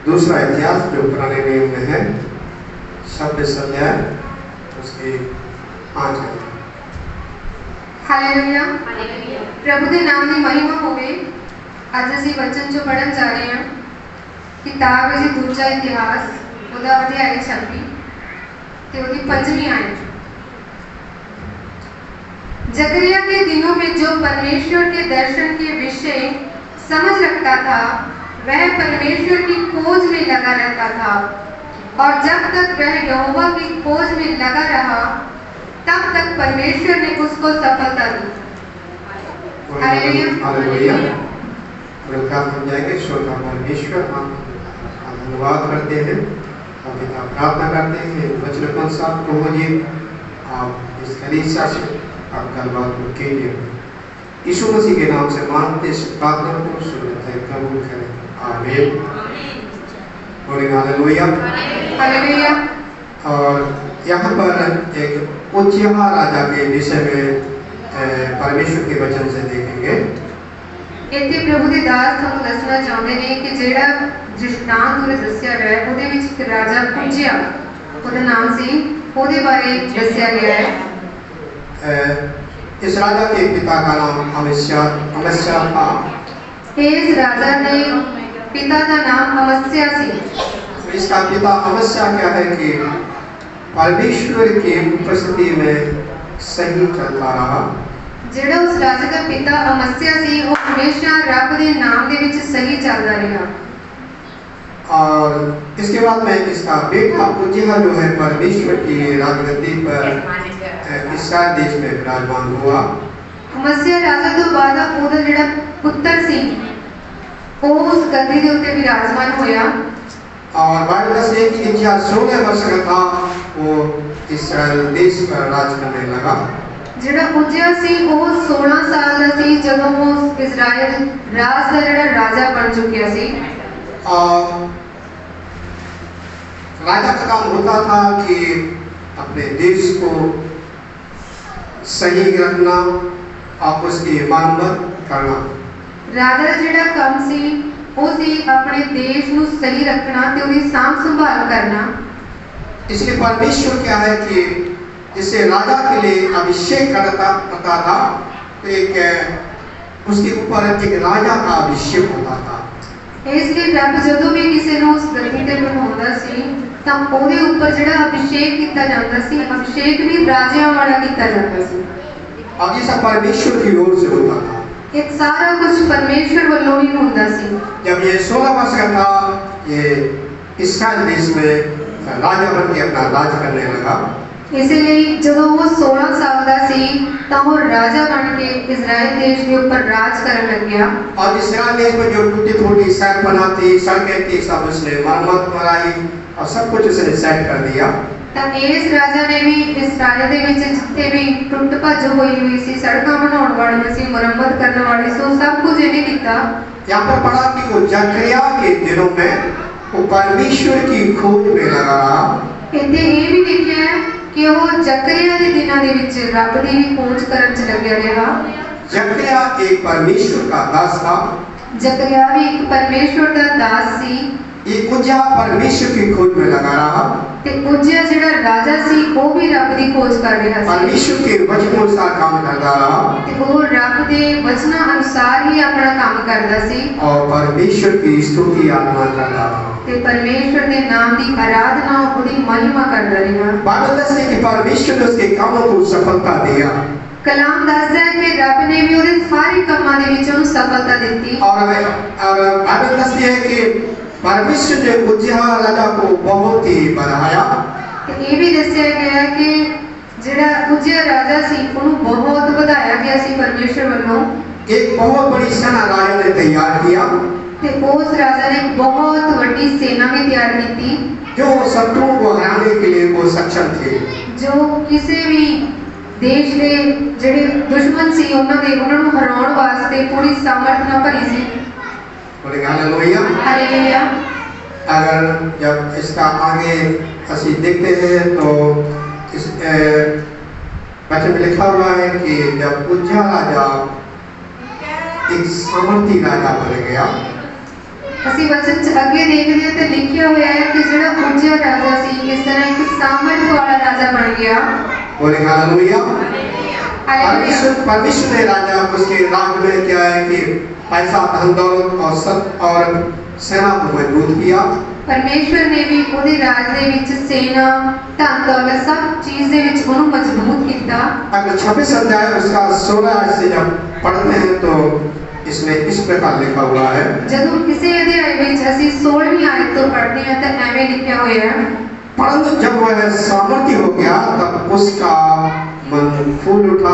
दूसरा इतिहास जो पुराने नियम में है 26 अध्याय उसकी 5 है। हालेलुया। प्रभु के नाम की महिमा होवे। अज असीं वचन जो पढ़न जा रहे हैं किताब है जी दूजा इतिहास ਉਹਦਾ अध्याय 26 ते ਉਹਦੀ 5वीं आयत। जकरिया के दिनों में जो परमेश्वर के दर्शन के विषय समझ रखता था वह परमेश्वर की खोज में लगा रहता था, और जब तक वह यहोवा की खोज में लगा रहा तब तक परमेश्वर ने उसको सफलता दी। हालेलुया। वेलकम हो जाएंगे श्रोता परमेश्वर, हम धन्यवाद करते हैं, हम पिता प्रार्थना करते हैं वचन साहब को मुझे आप इस कलीसिया से आप गलबात को कीजिए। यीशु मसीह के नाम से मानते इस प्रार्थना को सुनते हैं, कबूल करें। आमीन। बोलें हालेलुया। हालेलुया। और यहाँ पर एक उज्जियाह राजा के विषय में परमेश्वर के वचन से देखेंगे। ਇੱਥੇ ਪ੍ਰਭੂ ਦੇ ਦਾਸ ਤੁਹਾਨੂੰ ਦੱਸਣਾ ਚਾਹੁੰਦੇ ਨੇ ਕਿ ਜਿਹੜਾ ਦ੍ਰਿਸ਼ਟਾਂਤ ਉਹਨੇ ਦੱਸਿਆ ਗਿਆ ਹੈ ਉਹਦੇ ਵਿੱਚ ਇੱਕ ਰਾਜਾ ਉਜਿਆ ਉਹਦਾ ਨਾਮ ਸੀ, ਉਹਦੇ ਬਾਰੇ ਦੱਸਿਆ ਗਿਆ ਹੈ। इस राजा के पिता का नाम अमस्या था। इस राजा के पिता का नाम अमस्या सी। इसका पिता अमस्या क्या है कि परमेश्वर की उपस्थिति में सही चलता रहा। ਜਿਹੜਾ उस राजा का पिता अमस्या सी वो हमेशा रब के नाम के विच सही चलता रहा। और इसके बाद में इसका बेटा उज्जियाह जो है परमेश्वर की राजगद्दी पर इस्राएल देश में विराजमान हुआ। अमस्या राजा तो बाद ਉਹਦਾ ਜਿਹੜਾ ਪੁੱਤਰ ਸੀ ਉਹ उस गद्दी के उत्ते विराजमान होया। और बाइबल से कि उज्जियाह 16 वर्ष का था वो इस्राएल देश पर राज करने लगा। ਜਿਹੜਾ ਉਜਿਆ ਸੀ ਉਹ 16 ਸਾਲ ਦਾ ਸੀ ਜਦੋਂ ਉਹ इजराइल राज का ਜਿਹੜਾ राजा बन चुकिया सी। और राजा का काम होता था कि अपने देश को सही रखना और उसकी मरम्मत करना। राजा का ਜਿਹੜਾ ਕੰਮ ਸੀ ਉਹ ਸੀ ਆਪਣੇ ਦੇਸ਼ ਨੂੰ ਸਹੀ ਰੱਖਣਾ ਤੇ ਉਹਦੀ ਸਾਂਭ ਸੰਭਾਲ करना। इसलिए परमेश्वर क्या है कि जिसे राजा के लिए अभिषेक करता था तो एक उसके ऊपर एक राजा का अभिषेक होता था। इसलिए रब ਜਦੋਂ ਵੀ ਕਿਸੇ ਨੂੰ ਉਸ ਗੱਦੀ ਤੇ ਬਿਠਾਉਂਦਾ ਸੀ ਤਾਂ ਉਹਦੇ ਉੱਪਰ ਜਿਹੜਾ ਅਭਿਸ਼ੇਕ ਕੀਤਾ ਜਾਂਦਾ ਸੀ, ਅਭਿਸ਼ੇਕ ਵੀ ਰਾਜਿਆਂ ਵਾਲਾ ਕੀਤਾ ਜਾਂਦਾ ਸੀ। और ये सब परमेश्वर की ओर से होता था। ये सारा कुछ परमेश्वर ਵੱਲੋਂ ਹੀ ਹੁੰਦਾ ਸੀ। जब ये 16 वर्ष का था ये इस्राएल देश में राजा बन के अपना राज करने लगा। इसलिए जब वो 16 साल का सी तो वो राजा बन के इजराइल देश के ऊपर राज करने लग गया। और इस्राएल देश में जो टूटी फूटी सड़क बनाती सड़कें थी सब उसने मरम्मत कराई और सब कुछ उसने सेट कर दिया। तब इस राजा ने भी इस्राइल दे विच जिथे भी टुट भज हुई सी सड़कां बनाउण वाली सी मुरम्मत करने वाली सो सब कुछ इन्हें किया। यहाँ पर पढ़ा कि वो जकरिया के दिनों में वो परमेश्वर की खोज में लगा रहा। इत्थे ये भी लिखा है कि वो जकरिया के दिनों दे विच रब दी भी खोज करन च लग्या रहा। जकरिया एक परमेश्वर का दास था। जकरिया भी एक परमेश्वर का दास सी। ये उज्जियाह परमेश्वर की खोज में लगा रहा। ते उज्जियाह जिहड़ा राजा सी वो भी रब दी खोज कर रहा सी। परमेश्वर के वचन अनुसार काम करता रहा। ते वो रब दे वचना अनुसार ही अपना काम करदा सी और परमेश्वर की स्तुति आराधना करता रहा। ते परमेश्वर के नाम की आराधना और महिमा करता रहा। बाइबल कहता है कि परमेश्वर ने उसके कामों को सफलता दिया। कलाम दसदा है कि रब ने भी ਉਹਦੇ ਸਾਰੇ ਕੰਮਾਂ ਦੇ ਵਿੱਚ ਉਹਨੂੰ ਸਫਲਤਾ ਦਿੱਤੀ। और बाइबल कहती है कि परमेश्वर ने उज्जियाह राजा को बहुत ही बढ़ाया। ये भी दस्या गया है कि ਜਿਹੜਾ ਉਜਿਆ ਰਾਜਾ ਸੀ ਉਹਨੂੰ ਬਹੁਤ ਵਧਾਇਆ ਗਿਆ ਸੀ परमेश्वर ਵੱਲੋਂ। एक बहुत बड़ी सेना राजा ने तैयार किया। ਤੇ ਉਸ ਰਾजा ने एक बहुत ਵੱਡੀ सेना भी तैयार की जो शत्रुओं को हराने के लिए वो सक्षम थे। जो किसी भी देश के ਜਿਹੜੇ दुश्मन सी ਉਹਨਾਂ ਨੂੰ ਹਰਾਉਣ ਵਾਸਤੇ ਪੂਰੀ ਸਾਮਰਥ ਨਾਲ ਭਰੀ ਸੀ। बोलेंगे हालेलुया। हालेलुया। अगर जब इसका आगे ਅਸੀਂ देखते हैं तो इस वचन में लिखा हुआ है कि जब उज्जियाह राजा एक सामर्थी राजा बन गया ਅਸੀਂ ਵਚਨ ਚ ਅੱਗੇ ਦੇਖਦੇ ਹਾਂ ਤੇ ਲਿਖਿਆ ਹੋਇਆ ਹੈ ਕਿ ਜਿਹੜਾ ਉਜਿਆ ਰਾਜਾ ਸੀ ਇਸ ਤਰ੍ਹਾਂ ਇੱਕ ਸਾਮਰਥ ਵਾਲਾ ਰਾਜਾ ਬਣ ਗਿਆ। बोले हालेलुया। हालेलुया। परमेश्वर ने राजा उसके राज में क्या है कि पैसा धन दौलत और सत और सेना को मजबूत किया। परमेश्वर ने भी ਉਹਦੇ ਰਾਜ ਦੇ ਵਿੱਚ सेना ਧਨ ਦੌਲਤ ਸਭ ਚੀਜ਼ ਦੇ ਵਿੱਚ ਉਹਨੂੰ ਮਜ਼ਬੂਤ ਕੀਤਾ। अगर 26 अध्याय उसका 16 आयत से जब पढ़ते हैं तो इसमें इस प्रकार लिखा हुआ है। ਜਦੋਂ ਕਿਸੇ ਅਧਿਆਇ ਵਿੱਚ ਅਸੀਂ 16ਵੀਂ ਆਇਤ ਤੋਂ ਪੜ੍ਹਦੇ ਹਾਂ ਤਾਂ ਐਵੇਂ ਲਿਖਿਆ ਹੋਇਆ ਹੈ, परंतु जब वह सामर्थ्य हो गया तब उसका मन फूल उठा।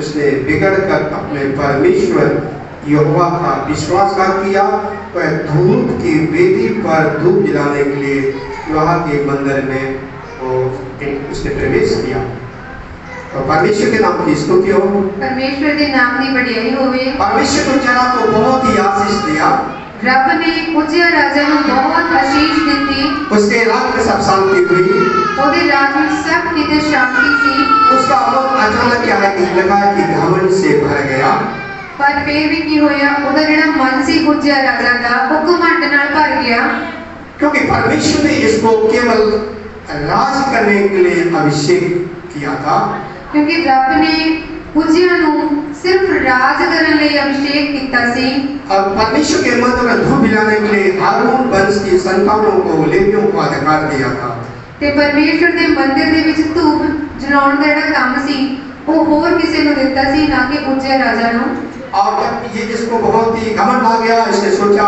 उसने बिगड़कर अपने परमेश्वर यहोवा का विश्वासघात किया। वह धूप की वेदी पर धूप जलाने के लिए यहोवा के मंदिर में उसने प्रवेश किया। तो परमेश्वर के नाम की स्तुति हो। परमेश्वर के नाम की बढ़ियाई होवे। परमेश्वर ने जना को बहुत ही आशीष दिया। रब ने उजिया राजा को बहुत आशीष दी। उसके राज में सब शांति हुई। ਉਹਦੇ ਰਾਜ ਵਿੱਚ ਸਭ ਕਿਤੇ ਸ਼ਾਂਤੀ ਸੀ। उसका मन अचानक क्या है कि लगा कि घमंड से भर गया। पर फिर भी की होया, ਉਹਦਾ ਜਿਹੜਾ ਮਨ ਸੀ ਉजिया ਰਾਜਾ ਦਾ ਉਹ ਘਮंड ਨਾਲ ਭਰ ਗਿਆ। क्योंकि परमेश्वर ने इसको केवल राज करने के लिए अभिषेक किया था। क्योंकि रब ने उजिया ਨੂੰ सिर्फ राज ਕਰਨ ਲਈ अभिषेक ਕੀਤਾ ਸੀ। और परमेश्वर के मंदिर में धूप जलाने के लिए हारून वंश की संतानों को लेवियों को अधिकार दिया था। ਤੇ ਪਰਮੇਸ਼ਵਰ ਦੇ ਮੰਦਿਰ ਦੇ ਵਿੱਚ ਧੂਪ ਜਲਾਉਣ ਦਾ ਜਿਹੜਾ ਕੰਮ ਸੀ ਉਹ ਹੋਰ ਕਿਸੇ ਨੂੰ ਦਿੱਤਾ ਸੀ, ਨਾ ਕਿ ਉजिया ਰਾਜਾ ਨੂੰ। और जब ये जिसको बहुत ही घमंड आ गया, इसने सोचा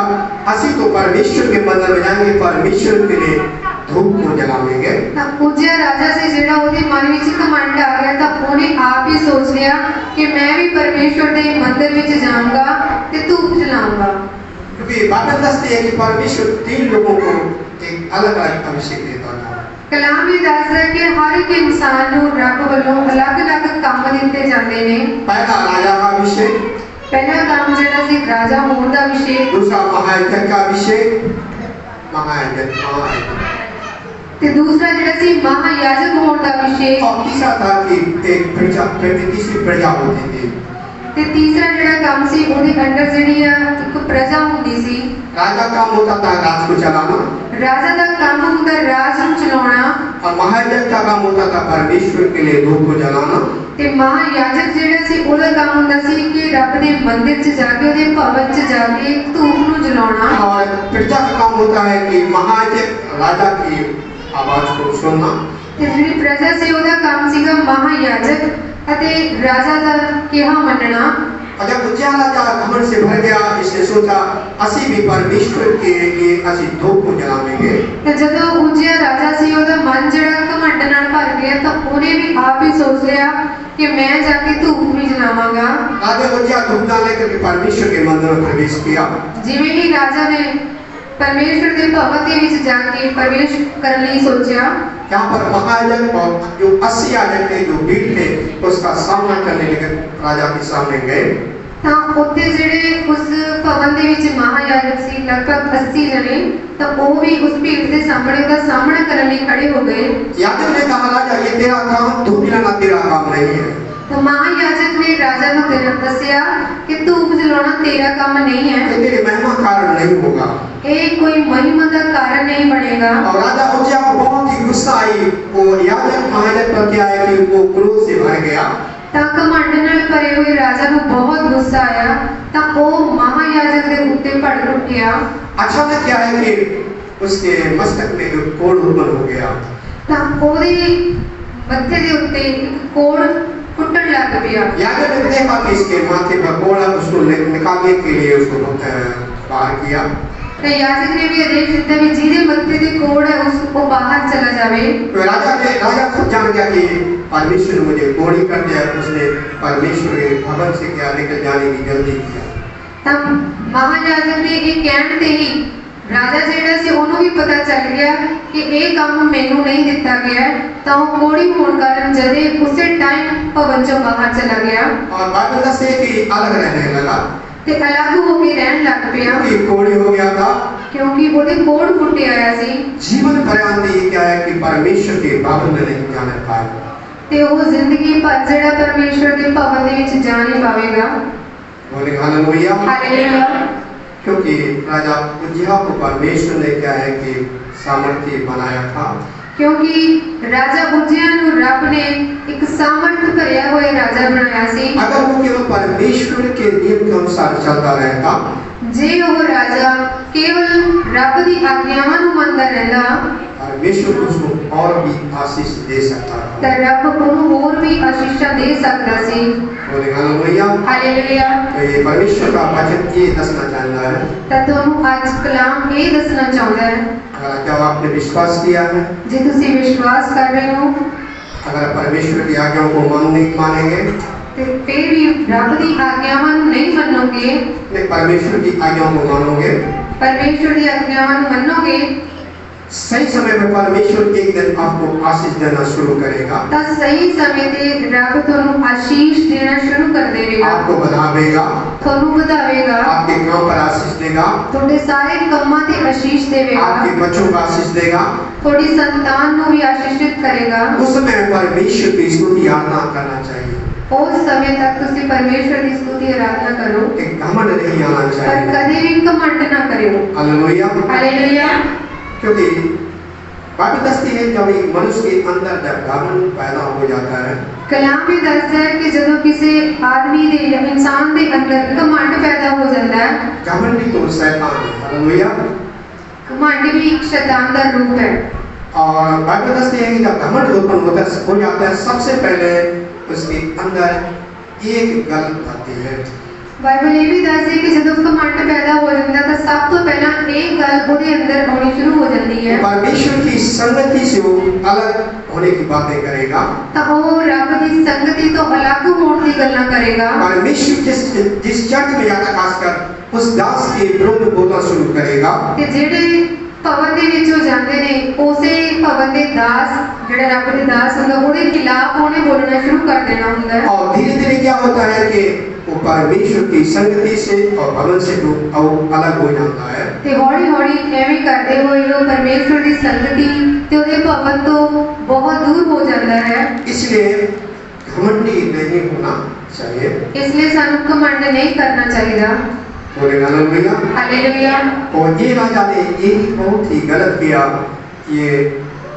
ਅਸੀਂ तो परमेश्वर के मंदिर में जाएंगे, परमेश्वर के लिए धूप को जलाएंगे। ਤਾਂ ਉजिया ਰਾਜਾ ਸੀ ਜਿਹੜਾ ਉਹਦੇ ਮਨ ਵਿੱਚ ਘਮंड ਆ ਗਿਆ ਤਾਂ ਉਹਨੇ ਆਪ ਹੀ ਸੋਚ ਲਿਆ ਕਿ ਮੈਂ ਵੀ ਪਰਮੇਸ਼ਵਰ ਦੇ ਮੰਦਿਰ ਵਿੱਚ ਜਾਊਂਗਾ ਤੇ ਧੂਪ ਜਲਾਊਂਗਾ। क्योंकि बाइबल दसती है कि परमेश्वर 3 लोगों को एक अलग-अलग अभिषेक देता था। कलाम ये दसदा है कि हर एक इंसान ਨੂੰ ਰੱਬ ਵੱਲੋਂ ਅਲੱਗ-ਅਲੱਗ ਕੰਮ ਦਿੱਤੇ ਜਾਂਦੇ ਨੇ। पहला राजा का अभिषेक, ਪਹਿਲਾ ਕੰਮ ਜਿਹੜਾ ਸੀ ਰਾਜਾ ਹੋਣ ਦਾ ਅਭਿਸ਼ੇਕ, दूसरा महायाजक का अभिषेक, महायाजक ਤੇ ਦੂਸਰਾ ਜਿਹੜਾ ਸੀ ਮਹਾਯਾਜਕ ਹੋਣ ਦਾ ਅਭਿਸ਼ੇਕ, और तीसरा था कि एक प्रजा, तीसरी प्रजा होती थी। ਤੇ ਤੀਸਰਾ ਜਿਹੜਾ ਕੰਮ ਸੀ ਉਹਦੇ ਅੰਡਰ ਜਿਹੜੀ ਆ ਇੱਕ ਪ੍ਰਜਾ ਹੁੰਦੀ ਸੀ। राजा का काम होता था राज को चलाना, ਰਾਜਾ ਦਾ ਕੰਮ ਹੁੰਦਾ ਰਾਜ ਨੂੰ ਚਲਾਉਣਾ, और महायाजक का काम होता था परमेश्वर के लिए धूप को जलाना। ਤੇ ਮਹਾਯਾਜਕ ਜਿਹੜਾ ਸੀ ਉਹਦਾ ਕੰਮ ਹੁੰਦਾ ਸੀ ਕਿ ਰੱਬ ਦੇ ਮੰਦਿਰ 'ਚ ਜਾ ਕੇ ਉਹਦੇ ਭਵਨ 'ਚ ਜਾ ਕੇ ਧੂਪ ਨੂੰ ਜਲਾਉਣਾ। और प्रजा का काम होता है कि महायाजक राजा की आवाज को सुनना। ਤੇ ਜਿਹੜੀ ਪ੍ਰਜਾ ਸੀ ਉਹਦਾ ਕੰਮ ਸੀਗਾ ਮਹਾਯਾਜਕ ਅਤੇ ਰਾਜਾ ਦਾ ਕਿਹਾ ਮੰਨਣਾ। और जब उजिया राजा घमंड से भर गया, इसने सोचा ਅਸੀਂ भी परमेश्वर के लिए ਅਸੀਂ धूप को जलाएंगे। ਤੇ ਜਦੋਂ ਉजिया ਰਾਜਾ ਸੀ ਉਹਦਾ ਮਨ ਜਿਹੜਾ ਘਮੰਡ ਨਾਲ ਭਰ ਗਿਆ ਤਾਂ ਉਹਨੇ ਵੀ ਆਪ ਹੀ ਸੋਚ ਲਿਆ ਕਿ ਮੈਂ ਜਾ ਕੇ ਧੂਪ ਵੀ ਜਲਾਵਾਂਗਾ। राजा उजिया धूप जलाने के लिए परमेश्वर के मंदिर में प्रवेश किया। ਜਿਵੇਂ ਹੀ ਰਾਜਾ ਨੇ परमेश्वर के भवन के ਵਿੱਚ ਜਾ ਕੇ प्रवेश ਕਰਨ ਲਈ ਸੋਚਿਆ, यहाँ पर महायाजक और जो 80 याजक थे जो भीड़ थे उसका सामना करने लगे, राजा के सामने गए। ਤਾਂ ਉੱਥੇ ਜਿਹੜੇ ਉਸ ਭਵਨ ਦੇ ਵਿੱਚ ਮਹਾਯਾਜਕ ਸੀ ਲਗਭਗ 80 ਜਣੇ, ਤਾਂ ਉਹ ਵੀ ਉਸ ਭੀੜ ਦੇ ਸਾਹਮਣੇ ਉਹਦਾ ਸਾਹਮਣਾ ਕਰਨ ਲਈ ਖੜੇ ਹੋ ਗਏ। याजक ने कहा राजा ये तेरा काम, धूप जलाना तेरा काम नहीं है। तो महायाजक ने राजा को दसिया कि धूप जलाना तेरा काम नहीं है, ये तेरे महिमा कारण नहीं होगा। ये कोई महिमा का कारण नहीं बनेगा। और राजा उजिया को बहुत ही गुस्सा आई। वो याजक महायाजक पर क्या है कि वो क्रोध से भर गया। ਤਾਂ ਘਮੰਡ ਨਾਲ ਭਰੇ ਹੋਏ ਰਾਜਾ ਨੂੰ ਬਹੁਤ ਗੁੱਸਾ ਆਇਆ ਤਾਂ ਉਹ ਮਹਾਯਾਜਕ ਦੇ ਉੱਤੇ ਭੜਕ ਉੱਠਿਆ। अचानक क्या है कि उसके मस्तक में एक कोढ़ उत्पन्न हो गया। ਤਾਂ ਉਹਦੇ ਮੱਥੇ ਦੇ ਉੱਤੇ ਇੱਕ ਕੋੜ फुटन लग गया। याजक ने देखा कि इसके माथे पर कोढ़ है, उसको निकालने के लिए उसको बाहर किया। तो याजक ने भी आदेश दिया कि जिसके मत्थे पे कोढ़ है उसको बाहर चला जावे। तो राजा खुद जान गया कि परमेश्वर ने मुझे कोढ़ी कर दिया। उसने परमेश्वर के भवन से क्या निकल जाने की जल्दी किया। तब महायाजक ने ये कहने ते ही राजा जेड़ा से ਉਹਨੂੰ ਵੀ ਪਤਾ ਚੱਲ ਗਿਆ ਕਿ ਇਹ ਕੰਮ ਮੈਨੂੰ ਨਹੀਂ ਦਿੱਤਾ ਗਿਆ, ਤਾਂ ਉਹ ਕੋੜੀ ਹੋਣ ਕਾਰਨ ਜਦੇ ਉਸੇ ਟਾਈਮ ਭਵਨ ਚੋਂ ਬਾਹਰ ਚਲਾ ਗਿਆ। और बाइबल से कि अलग रहने लगा, ਤੇ ਅਲੱਗ ਹੋ ਕੇ ਰਹਿਣ ਲੱਗ ਪਿਆ कि कोढ़ी हो गया था क्योंकि ਉਹਦੇ ਕੋੜ ਫੁੱਟਿਆ आया ਸੀ। जीवन पर्यंत ये क्या है कि परमेश्वर के भवन में नहीं जाने पाएगा। ਤੇ ਉਹ ਜ਼ਿੰਦਗੀ ਭਰ ਜਿਹੜਾ ਪਰਮੇਸ਼ਵਰ ਦੇ ਭਵਨ ਦੇ ਵਿੱਚ ਜਾ ਨਹੀਂ ਪਾਵੇਗਾ। बोले हालेलुया। हालेलुया। क्योंकि राजा उज्जियाह को परमेश्वर ने क्या है कि सामर्थ्य बनाया था। क्योंकि राजा उज्जैन को रब ने एक सामर्थ्य भरिया हुआ राजा बनाया सी। अगर वो केवल परमेश्वर के नियम के अनुसार चलता रहता, जे वो राजा केवल रब दी आज्ञावां नूं मनदा रहंदा, परमेश्वर उसको और भी आशीष दे सकता था। तो रब को और भी आशीषां दे सकता सी। बोले हालेलुया। हालेलुया। तो ये परमेश्वर का वचन ये दसना चाहता है। तो तुहानू आज कलाम ये दसना चाहता है, क्या आपने विश्वास किया है? जे तुसी विश्वास कर रहे हो, अगर परमेश्वर की आज्ञाओं को मानेंगे तो फिर भी रब दी आज्ञावां नूं नहीं मनोगे, नहीं परमेश्वर की आज्ञाओं को मानोगे, परमेश्वर दी आज्ञावां नूं मनोगे, सही समय में परमेश्वर एक दिन आपको आशीष देना शुरू करेगा। तो सही समय ते रब तुहानू आशीष देना शुरू कर देगा, आपको बढ़ावेगा, तुहानू बढ़ावेगा, आपके काम पर आशीष देगा, तुहाडे सारे कामां ते आशीष देगा, आपके बच्चों को आशीष देगा, थोड़ी संतान नूं भी आशीषित करेगा। उस समय परमेश्वर की स्तुति आराधना करना चाहिए। उस समय तक तुसी परमेश्वर की स्तुति आराधना करो, एक घमंड नहीं आना पर चाहिए। कभी भी घमंड ना करो। हालेलुया। हालेलुया। क्योंकि बाइबल दसती है जब एक मनुष्य के अंदर जब घमंड पैदा हो जाता है, कलाम में दसदा है कि जब किसी आदमी दे या इंसान दे अंदर घमंड पैदा हो जाता है, घमंड तो शैतान है। हालेलुया। घमंड भी एक शैतान का रूप है। और बाइबल दसती है कि जब घमंड उत्पन्न हो जाता है, सबसे पहले उसके अंदर एक गलत आती है। बाइबल ये भी दसदी है कि जब घमंड पैदा हो जाता है तो सब तो पहला एक गल ਉਹਦੇ अंदर आनी शुरू हो जाती है। परमेश्वर की संगति से वो अलग होने की बातें करेगा, तो वो रब की संगति तो अलग होने की गल्लां करेगा। परमेश्वर जिस चर्च में जाता खासकर उस दास के विरुद्ध बोलना शुरू करेगा। ते जेड़े भवन दे विचों जांदे ने उसे भवन दे दास जेड़ा रब दे दास हुंदा ਉਹਦੇ खिलाफ ਉਹਨੇ बोलना शुरू कर देना हुंदा है। और धीरे धीरे क्या होता है कि वो परमेश्वर की संगति से और भवन से अलग हो जाता है। ते हौली हौली एवें करते हुए वो परमेश्वर की संगति ते ਉਹਦੇ भवन तो बहुत दूर हो जाता है। इसलिए घमंडी नहीं होना चाहिए, इसलिए सानू घमंड नहीं करना चाहिए। बोले हालेलुया। हालेलुया। और ये राजा ने ये बहुत ही गलत किया, ये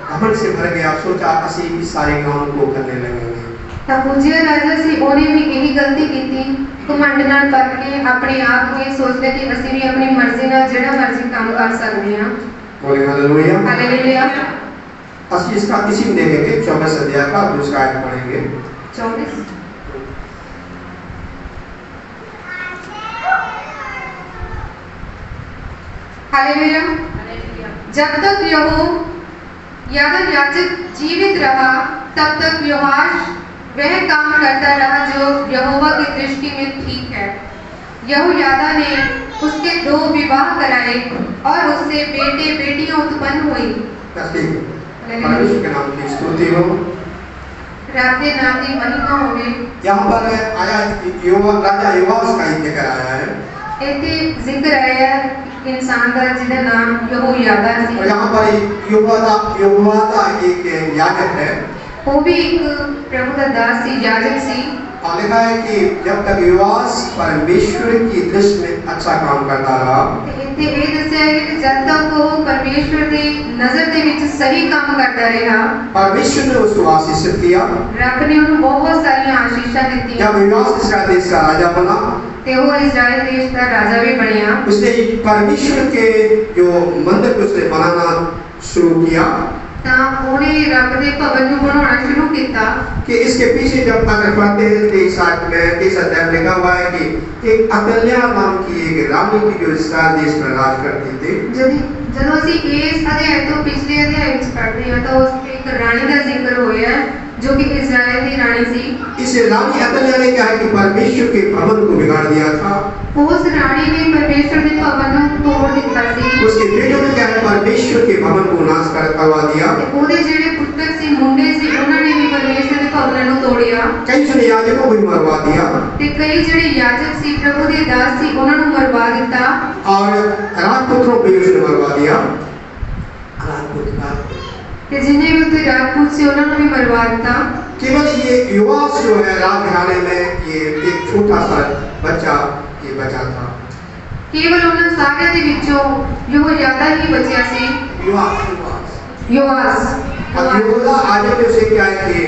घमंड से भर गया, सोचा ਅਸੀਂ सारे काम को करने लगेंगे। तब उज्जियाह राजा से उन्हें भी यही गलती की थी, घमंड नाल करके अपने आप को ये सोचते कि ਅਸੀਂ भी अपनी मर्जी नाल जेड़ा मर्जी काम कर सकते हैं। बोले हालेलुया। हालेलुया। ਅਸੀਂ इसका इसी में देखेंगे 24 अध्याय का दूसरा आयत पढ़ेंगे। 24। हालेलुया। जब तक याजक जीवित रहा तब तक योआश वह काम करता रहा जो यहोवा की दृष्टि में ठीक है। यहोयादा ने उसके 2 विवाह कराए और उससे बेटे बेटियां उत्पन्न हुई। परमेश्वर के नाम की स्तुति हो, रब के नाम की महिमा होवे। यहाँ पर आया राजा योआश का जिक्र आया है। इतने जिक्र आया इंसान का जिसका नाम यहोयादा सी। और यहाँ पर यहोयादा एक याजक है, वो भी एक प्रभु का दास सी, याजक सी। और लिखा है कि जब तक योआश परमेश्वर की दृष्टि में अच्छा काम करता रहा, इतने ये दस्या है कि जब तक वो परमेश्वर की नजर के विच सही काम करता रहा, परमेश्वर ने उसको आशीषित किया। रब ने उन्हें बहुत सारी आशीषां दी। जब योआश इस्राएल देश का राजा बना, ते वो इस्राएल देश का राजा भी बनिया। उसने परमेश्वर के जो मंदिर को उसने बनाना शुरू किया, उन्हें रब के भवन को बनाना शुरू किया। कि इसके पीछे जब अगर पढ़ते हैं 23 अध्याय लिखा हुआ है कि एक अतल्या नाम की एक रानी थी जो इस्राएल देश पर राज करती थी। जब ਅਸੀਂ इस अध्याय तो पिछले अध्याय में पढ़ते हैं तो उस एक रानी का जिक्र होया है जो कि इस्राएल की रानी थी। इस रानी अतल्या ने क्या है कि परमेश्वर के भवन को बिगाड़ दिया था। उस रानी ने परमेश्वर के भवन को तोड़ दिया थी। उसके बेटों ने क्या है परमेश्वर के भवन को नाश करवा दिया। ਉਹਦੇ ਜਿਹੜੇ ਪੁੱਤਰ ਸੀ ਮੁੰਡੇ ਸੀ ਉਹਨਾਂ ਨੇ ਵੀ ਪਰਮੇਸ਼ਰ ਦੇ ਭਵਨ ਨੂੰ ਤੋੜਿਆ। कई जने याजकों को भी मरवा दिया। ਤੇ कई ਜਿਹੜੇ याजक ਸੀ प्रभु ਦੇ दास ਸੀ ਉਹਨਾਂ ਨੂੰ ਮਰਵਾ ਦਿੱਤਾ। और राजपुत्रों को भी उसने मरवा दिया। ਤੇ जिन्हें भी ਉੱਥੇ राजपूत ਸੀ ਉਹਨਾਂ ਨੂੰ भी मरवा ਦਿੱता। केवल ये योआश जो है राजघराने में ये एक छोटा सा बच्चा ये बचा था। ਕੇਵਲ ਉਹਨਾਂ ਸਾਰਿਆਂ ਦੇ ਵਿੱਚੋਂ ਯਹੋਯਾਦਾ ਹੀ ਬਚਿਆ ਸੀ। योआस। अब यहूदा आगे में उसे क्या है कि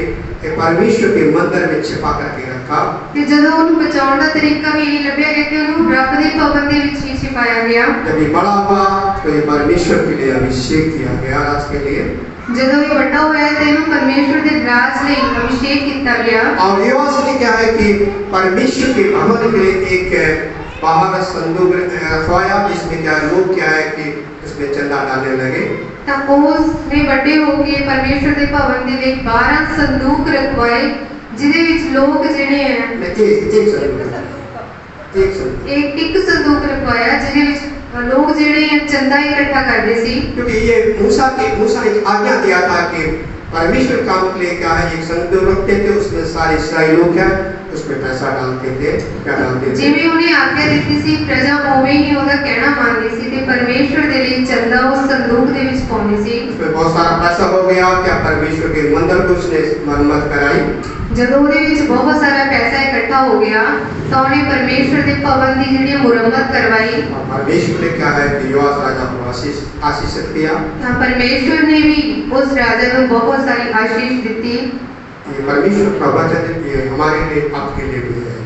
परमेश्वर के मंदिर में छिपा करके रखा। ਤੇ ਜਦੋਂ ਉਹਨੂੰ ਬਚਾਉਣ ਦਾ ਤਰੀਕਾ ਵੀ ਇਹ ਲੱਭਿਆ ਗਿਆ ਕਿ ਉਹਨੂੰ ਰੱਬ ਦੇ ਭਵਨ ਦੇ ਵਿੱਚ ਹੀ ਛਿਪਾਇਆ ਗਿਆ। जब ये बड़ा हुआ तो ये परमेश्वर के लिए अभिषेक किया गया राज के लिए। ਜਦੋਂ ਇਹ ਵੱਡਾ ਹੋਇਆ ਤੇ ਇਹਨੂੰ ਪਰਮੇਸ਼ਵਰ ਦੇ ਰਾਜ ਲਈ ਅਭਿਸ਼ੇਕ ਕੀਤਾ ਗਿਆ। और योआस ने क्या है कि परमेश्वर के भवन के लिए एक बाहर संदूक रखवाया जिसमें क्या लोग क्या है कि उसमें चंदा डालने लगे। ਤਾਂ ਉਸ ਨੇ ਵੱਡੇ ਹੋ ਕੇ ਪਰਮੇਸ਼ਵਰ ਦੇ ਭਵਨ ਦੇ ਵਿੱਚ 12 ਸੰਦੂਕ ਰਖਵਾਏ ਜਿਹਦੇ ਵਿੱਚ ਲੋਕ ਜਿਹੜੇ ਹੈ ਇੱਕ ਸੰਦੂਕ ਰਖਵਾਇਆ ਜਿਹਦੇ ਵਿੱਚ लोग जेड़े हैं चंदा इकट्ठा करते सी। क्योंकि ये मूसा ने आज्ञा दिया था कि परमेश्वर काम के लिए क्या है एक संदूक रखते थे उसमें सारे इस्राएली लोग क्या उसमें पैसा डालते थे क्या डालते थे। जिवें उन्हें आज्ञा दी सी प्रजा ओवें ही ओदा कहना मानदी सी ते परमेश्वर दे लिए चंदा उस संदूक दे विच पाउंदी सी। उसमें बहुत सारा पैसा हो गया क्या परमेश्वर के मंदिर को उसने मरम्मत कराई। ਜਦੋਂ ਉਹਦੇ ਵਿੱਚ ਬਹੁਤ ਸਾਰਾ ਪੈਸਾ ਇਕੱਠਾ ਹੋ ਗਿਆ ਤਾਂ ਉਹਨੇ ਪਰਮੇਸ਼ਵਰ ਦੇ ਭਵਨ ਦੀ ਜਿਹੜੀ ਮੁਰੰਮਤ ਕਰਵਾਈ। परमेश्वर ने क्या है कि योआस राजा को आशीषित किया। ਤਾਂ ਪਰਮੇਸ਼ਵਰ ਨੇ ਵੀ ਉਸ ਰਾਜਾ ਨੂੰ ਬਹੁਤ ਸਾਰੀ ਆਸ਼ੀष ਦਿੱਤੀ। ये परमेश्वर का वचन ये हमारे लिए आपके लिए भी है।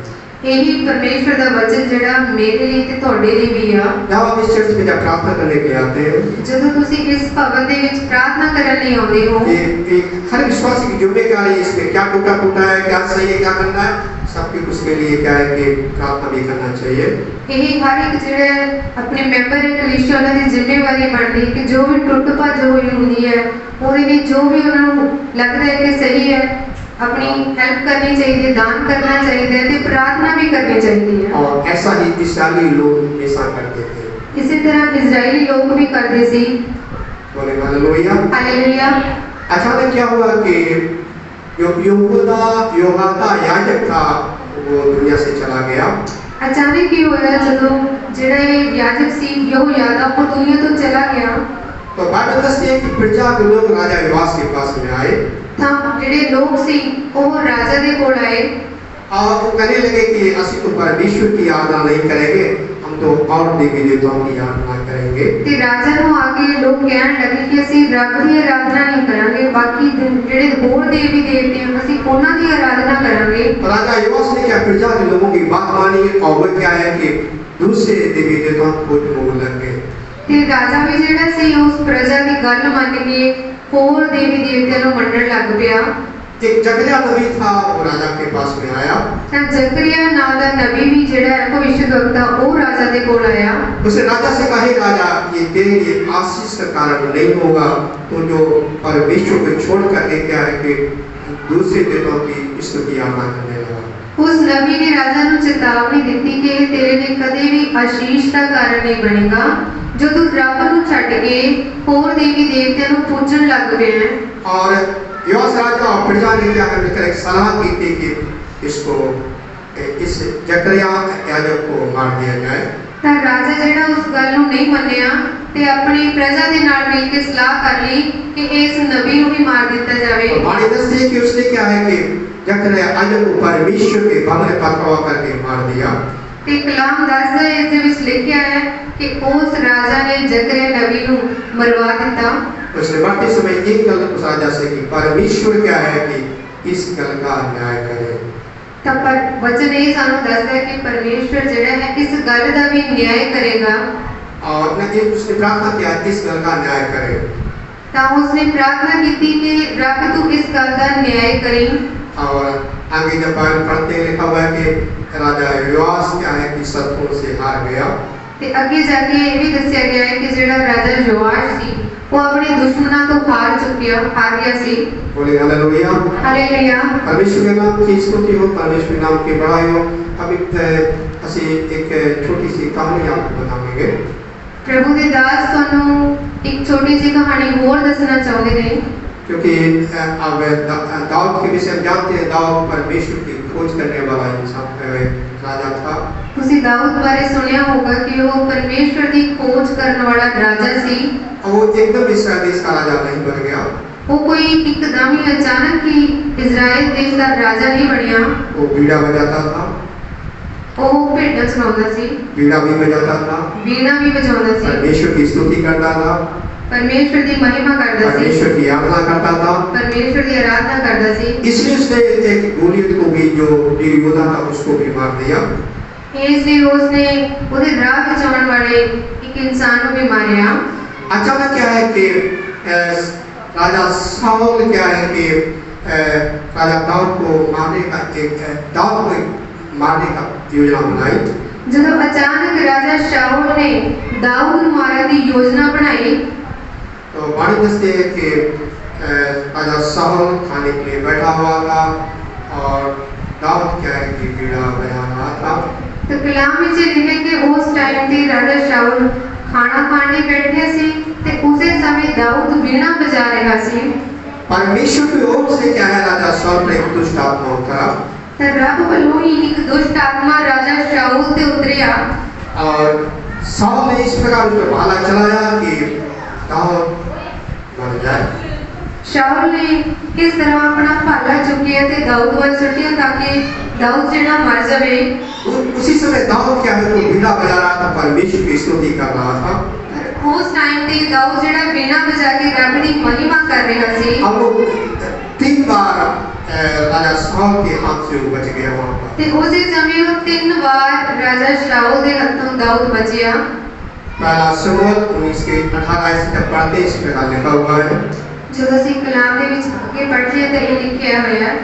यही परमेश्वर का वचन जड़ा मेरे लिए ते ਤੁਹਾਡੇ ਲਈ ਵੀ ਆ। जब आप इस चर्च में जब प्रार्थना करने के लिए आते हैं ਜਦੋਂ ਤੁਸੀਂ ਇਸ ਭਵਨ ਦੇ ਵਿੱਚ ਪ੍ਰਾਰਥਨਾ ਕਰਨ ਲਈ ਆਉਂਦੇ ਹੋ ये हर विश्वासी की जिम्मेदारी है इसमें क्या टूटा है क्या सही है क्या करना है सबके उसके लिए क्या है कि प्रार्थना भी करना चाहिए। यही हर एक ਜਿਹੜਾ ਆਪਣੇ ਮੈਂਬਰ ਕਲੀਸਿਆ ਉਹਨਾਂ ਦੀ ਜ਼ਿੰਮੇਵਾਰੀ ਬਣਦੀ ਕਿ ਜੋ ਵੀ ਟੁੱਟ ਭੱਜ ਹੋਈ ਹੁੰਦੀ ਹੈ ਉਹਦੇ ਲਈ ਜੋ ਵੀ ਉਹਨਾਂ ਨੂੰ ਲੱਗਦਾ ਹੈ ਕਿ ਸਹੀ ਹੈ अपनी हेल्प करनी चाहिए दान करना चाहिए ते प्रार्थना भी करनी चाहिए। और ऐसा ही इस्राएली लोग हमेशा करते थे। इसी तरह इजरायली लोग भी करते सी। बोले हालेलुया हालेलुया। अचानक क्या हुआ कि यहोयादा याजक था वो दुनिया से चला गया। अचानक ही होया जदों जेड़ा याजक सी यहोयादा वो दुनिया तो चला गया। तो बाइबल कहती है कि प्रजा के लोग राजा योआस के पास में आए। ਤਾਂ ਜਿਹੜੇ ਲੋਕ ਸੀ ਉਹ ਰਾਜਾ ਦੇ ਕੋਲ ਆਏ और वो कहने लगे कि ਅਸੀਂ तो परमेश्वर की आराधना नहीं करेंगे हम तो और देवी देवताओं की आराधना करेंगे। ਤੇ ਰਾਜਾ ਨੂੰ ਆ ਕੇ ਲੋਕ ਕਹਿਣ ਲੱਗੇ ਕਿ ਅਸੀਂ ਰੱਬ ਦੀ ਆਰਾਧਨਾ ਨਹੀਂ ਕਰਾਂਗੇ ਬਾਕੀ ਜਿਹੜੇ ਹੋਰ ਦੇਵੀ ਦੇਵਤੇ ਹਨ ਅਸੀਂ ਉਹਨਾਂ ਦੀ ਆਰਾਧਨਾ ਕਰਾਂਗੇ। राजा योआस ने क्या प्रजा के लोगों की बात मानी और वो क्या है कि दूसरे देवी देवताओं को पूजने लग गए। ਤੇ ਰਾਜਾ ਵੀ ਜਿਹੜਾ ਸੀ ਉਸ ਪ੍ਰਜਾ ਦੀ ਗੱਲ ਮੰਨ ਕੇ ਹੋਰ ਦੇਵੀ ਦੇਵਤਿਆਂ ਨੂੰ ਮੰਨਣ ਲੱਗ ਪਿਆ। एक जकरिया नबी था वो राजा के पास में आया। ਤਾਂ ਜ਼ਕਰੀਆ ਨਾਮ ਦਾ ਨਬੀ ਵੀ ਜਿਹੜਾ ਹੈ ਭਵਿष्यवक्ता ਉਹ ਰਾਜਾ ਦੇ ਕੋਲ आया। उसने राजा से कहा राजा ये तेरे लिए आशीष का कारण नहीं होगा तो जो परमेश्वर को छोड़ करके क्या है कि दूसरे देवताओं की स्तुति आराधना करने लगा। उस नबी ने राजा ਨੂੰ ਚੇਤਾਵਨੀ ਦਿੱਤੀ ਕਿ ਇਹ ਤੇਰੇ ਲਈ ਕਦੇ ਵੀ ਆਸ਼ੀਸ਼ ਦਾ ਕਾਰਨ ਨਹੀਂ ਬਣੇਗਾ जो तू रब ਨੂੰ ਛੱਡ ਕੇ ਹੋਰ ਦੇਵੀ ਦੇਵਤਿਆਂ ਨੂੰ ਪੂਜਣ ਲੱਗ ਪਿਆ ਹੈ। और योआस राजा और प्रजा ने क्या करके एक सलाह की थी कि इसको इस जकरिया याजक को मार दिया जाए। ਤਾਂ ਰਾਜਾ ਜਿਹੜਾ ਉਸ ਗੱਲ ਨੂੰ ਨਹੀਂ ਮੰਨਿਆ ਤੇ ਆਪਣੀ ਪ੍ਰਜਾ ਦੇ ਨਾਲ ਮਿਲ ਕੇ ਸਲਾਹ ਕਰ ਲਈ ਕਿ ਇਸ ਨਬੀ ਨੂੰ ਵੀ ਮਾਰ ਦਿੱਤਾ ਜਾਵੇ। वाणी दसती है कि उसने क्या है कि जकरिया याजक को परमेश्वर के भवन पर खड़ा करके मार दिया। ਤੇ ਕਲਾਮ ਦੱਸਦਾ ਹੈ ਇਸ ਦੇ ਵਿੱਚ ਲਿਖਿਆ ਹੈ कि उस राजा ने जकरिया नबी ਨੂੰ मरवा ਦਿੱਤਾ। उसने मरते समय एक गल उस राजा से की परमेश्वर क्या है कि इस गल का न्याय करे। ਤਾਂ ਪਰ वचन ਇਹ ਸਾਨੂੰ ਦੱਸਦਾ ਹੈ ਕਿ ਪਰਮੇਸ਼ਵਰ ਜਿਹੜਾ ਹੈ ਇਸ ਗੱਲ ਦਾ ਵੀ ਨਿਆਂ ਕਰੇਗਾ। और न उसने प्रार्थना किया इस गल का न्याय करे। ਤਾਂ ਉਸਨੇ प्रार्थना ਕੀਤੀ कि रब तू इस गल ਦਾ ਨਿਆਂ ਕਰੀ। और आगे जब पढ़ते लिखा हुआ है कि राजा योआस क्या है कि शत्रुओं से हार गया। ਤੇ ਅੱਗੇ ਜਾ ਕੇ ਇਹ ਵੀ ਦੱਸਿਆ ਗਿਆ ਹੈ ਕਿ ਜਿਹੜਾ ਰਾਜਾ ਯੋਆਸ਼ ਸੀ ਉਹ ਆਪਣੇ ਦੁਸ਼ਮਣਾਂ ਤੋਂ ਹਾਰ ਗਿਆ ਸੀ। बोले हालेलुया। हालेलुया। परमेश्वर के नाम की स्तुति हो परमेश्वर के नाम की बड़ाई हो। अब ਅਸੀਂ एक छोटी सी कहानी आपको बताएंगे। प्रभु ਦੇ ਦਾਸ ਤੁਹਾਨੂੰ ਇੱਕ ਛੋਟੀ ਜਿਹੀ ਕਹਾਣੀ ਹੋਰ ਦੱਸਣਾ ਚਾਹੁੰਦੇ ਨੇ क्योंकि अब दाऊद के विषय में जानते हैं दाऊद परमेश्वर की खोज करने वाला इंसान राजा था। ਤੁਸੀਂ ਦਾऊद ਬਾਰੇ ਸੁਣਿਆ ਹੋਗਾ ਕਿ ਉਹ ਪਰਮੇਸ਼ਵਰ ਦੀ ਖੋਜ ਕਰਨ ਵਾਲਾ ਰਾਜਾ ਸੀ। वो एकदम इस्राएल देश का राजा नहीं बन गया। वो कोई एकदम ही अचानक ही इजराइल देश का राजा नहीं बनिया। वो बीड़ा बजाता था ਉਹ ਭੇਡਾਂ ਸੁਣਾਉਂਦਾ ਸੀ, बीड़ा भी बजाता था, ਵੀਣਾ ਵੀ ਵਜਾਉਂਦਾ ਸੀ, परमेश्वर की स्तुति करता था, ਪਰਮੇਸ਼ਵਰ ਦੀ ਮਹਿਮਾ ਕਰਦਾ ਸੀ, परमेश्वर की आराधना करता था। ਪਰਮੇਸ਼ਵਰ ਦੀ ਆਰਾਧਨਾ करदा ਸੀ। इसलिए उसने एक गोलियत को भी, जो योद्धा था, उसको भी मार दिया। ਇਸ ਲਈ ਉਸਨੇ ਉਹਦੇ ਰਾਹ ਵਿੱਚ ਆਉਣ ਵਾਲੇ ਇੱਕ ਇਨਸਾਨ ਨੂੰ ਵੀ ਮਾਰਿਆ। अचानक क्या है कि राजा साउल क्या है कि राजा दाऊद को मारने का दाऊद को मारने का योजना बनाई। ਜਦੋਂ ਅਚਾਨਕ ਰਾਜਾ ਸ਼ਾਉਲ ਨੇ ਦਾਊਦ ਨੂੰ ਮਾਰਨ ਦੀ ਯੋਜਨਾ ਬਣਾਈ, तो वाणी दसते हैं कि राजा साउल खाने के लिए बैठा हुआ था और दाऊद क्या है कि बीड़ा बजा रहा था। ਤੇ ਕਲਾਮ ਵਿੱਚ ਲਿਖਿਆ ਕਿ ਉਸ ਟਾਈਮ ਤੇ ਰਾਜਾ ਸ਼ਾਉਲ ਖਾਣਾ ਖਾਣ ਲਈ ਬੈਠਿਆ ਸੀ ਤੇ ਉਸੇ ਸਮੇਂ ਦਾਊਦ ਵੀਣਾ ਵਜਾ ਰਿਹਾ ਸੀ। परमेश्वर की ओर से क्या है, राजा साउल पर एक दुष्ट आत्मा उतरा ਤੇ ਰੱਬ ਵੱਲੋਂ ਹੀ ਇੱਕ ਦੁਸ਼ਟ ਆਤਮਾ ਰਾਜਾ ਸ਼ਾਉਲ ਤੇ ਉਤਰਿਆ और साउल ने इस प्रकार उस पर भाला चलाया कि दाऊद मर जाए। ਸ਼ਾਉਲ ਨੇ ਕਿਸ ਤਰ੍ਹਾਂ ਆਪਣਾ ਭਾਲਾ ਚੁੱਕਿਆ ਤੇ ਦਾਊਦ ਵੱਲ ਸੁੱਟਿਆ ਤਾਂ ਕਿ ਦਾਊਦ ਜਿਹੜਾ ਮਰ ਜਾਵੇ। उसी समय दाऊद क्या है, वो बीड़ा बजा रहा था, परमेश्वर की स्तुति कर रहा था। ਉਸ ਟਾਈਮ ਤੇ ਦਾਊਦ ਜਿਹੜਾ ਵੀਣਾ ਵਜਾ ਕੇ ਰੱਬ ਦੀ ਮਹਿਮਾ ਕਰ ਰਿਹਾ ਸੀ। अब वो 3 बार राजा साउल के हाथ से वो बच गया वहाँ पर। ਤੇ ਉਸੇ ਸਮੇਂ ਉਹ 3 ਵਾਰ ਰਾਜਾ ਸ਼ਾਉਲ ਦੇ ਹੱਥੋਂ ਦਾਊਦ ਬਚਿਆ। पहला शमूएल 19 के 18 से जब पढ़ते इस प्रकार लिखा हुआ है। ਜਦੋਂ ਅਸੀਂ ਕਲਾਮ ਦੇ ਵਿੱਚ ਅੱਗੇ ਪੜ੍ਹਦੇ ਹਾਂ ਤਾਂ ਇਹ ਲਿਖਿਆ ਹੋਇਆ ਹੈ,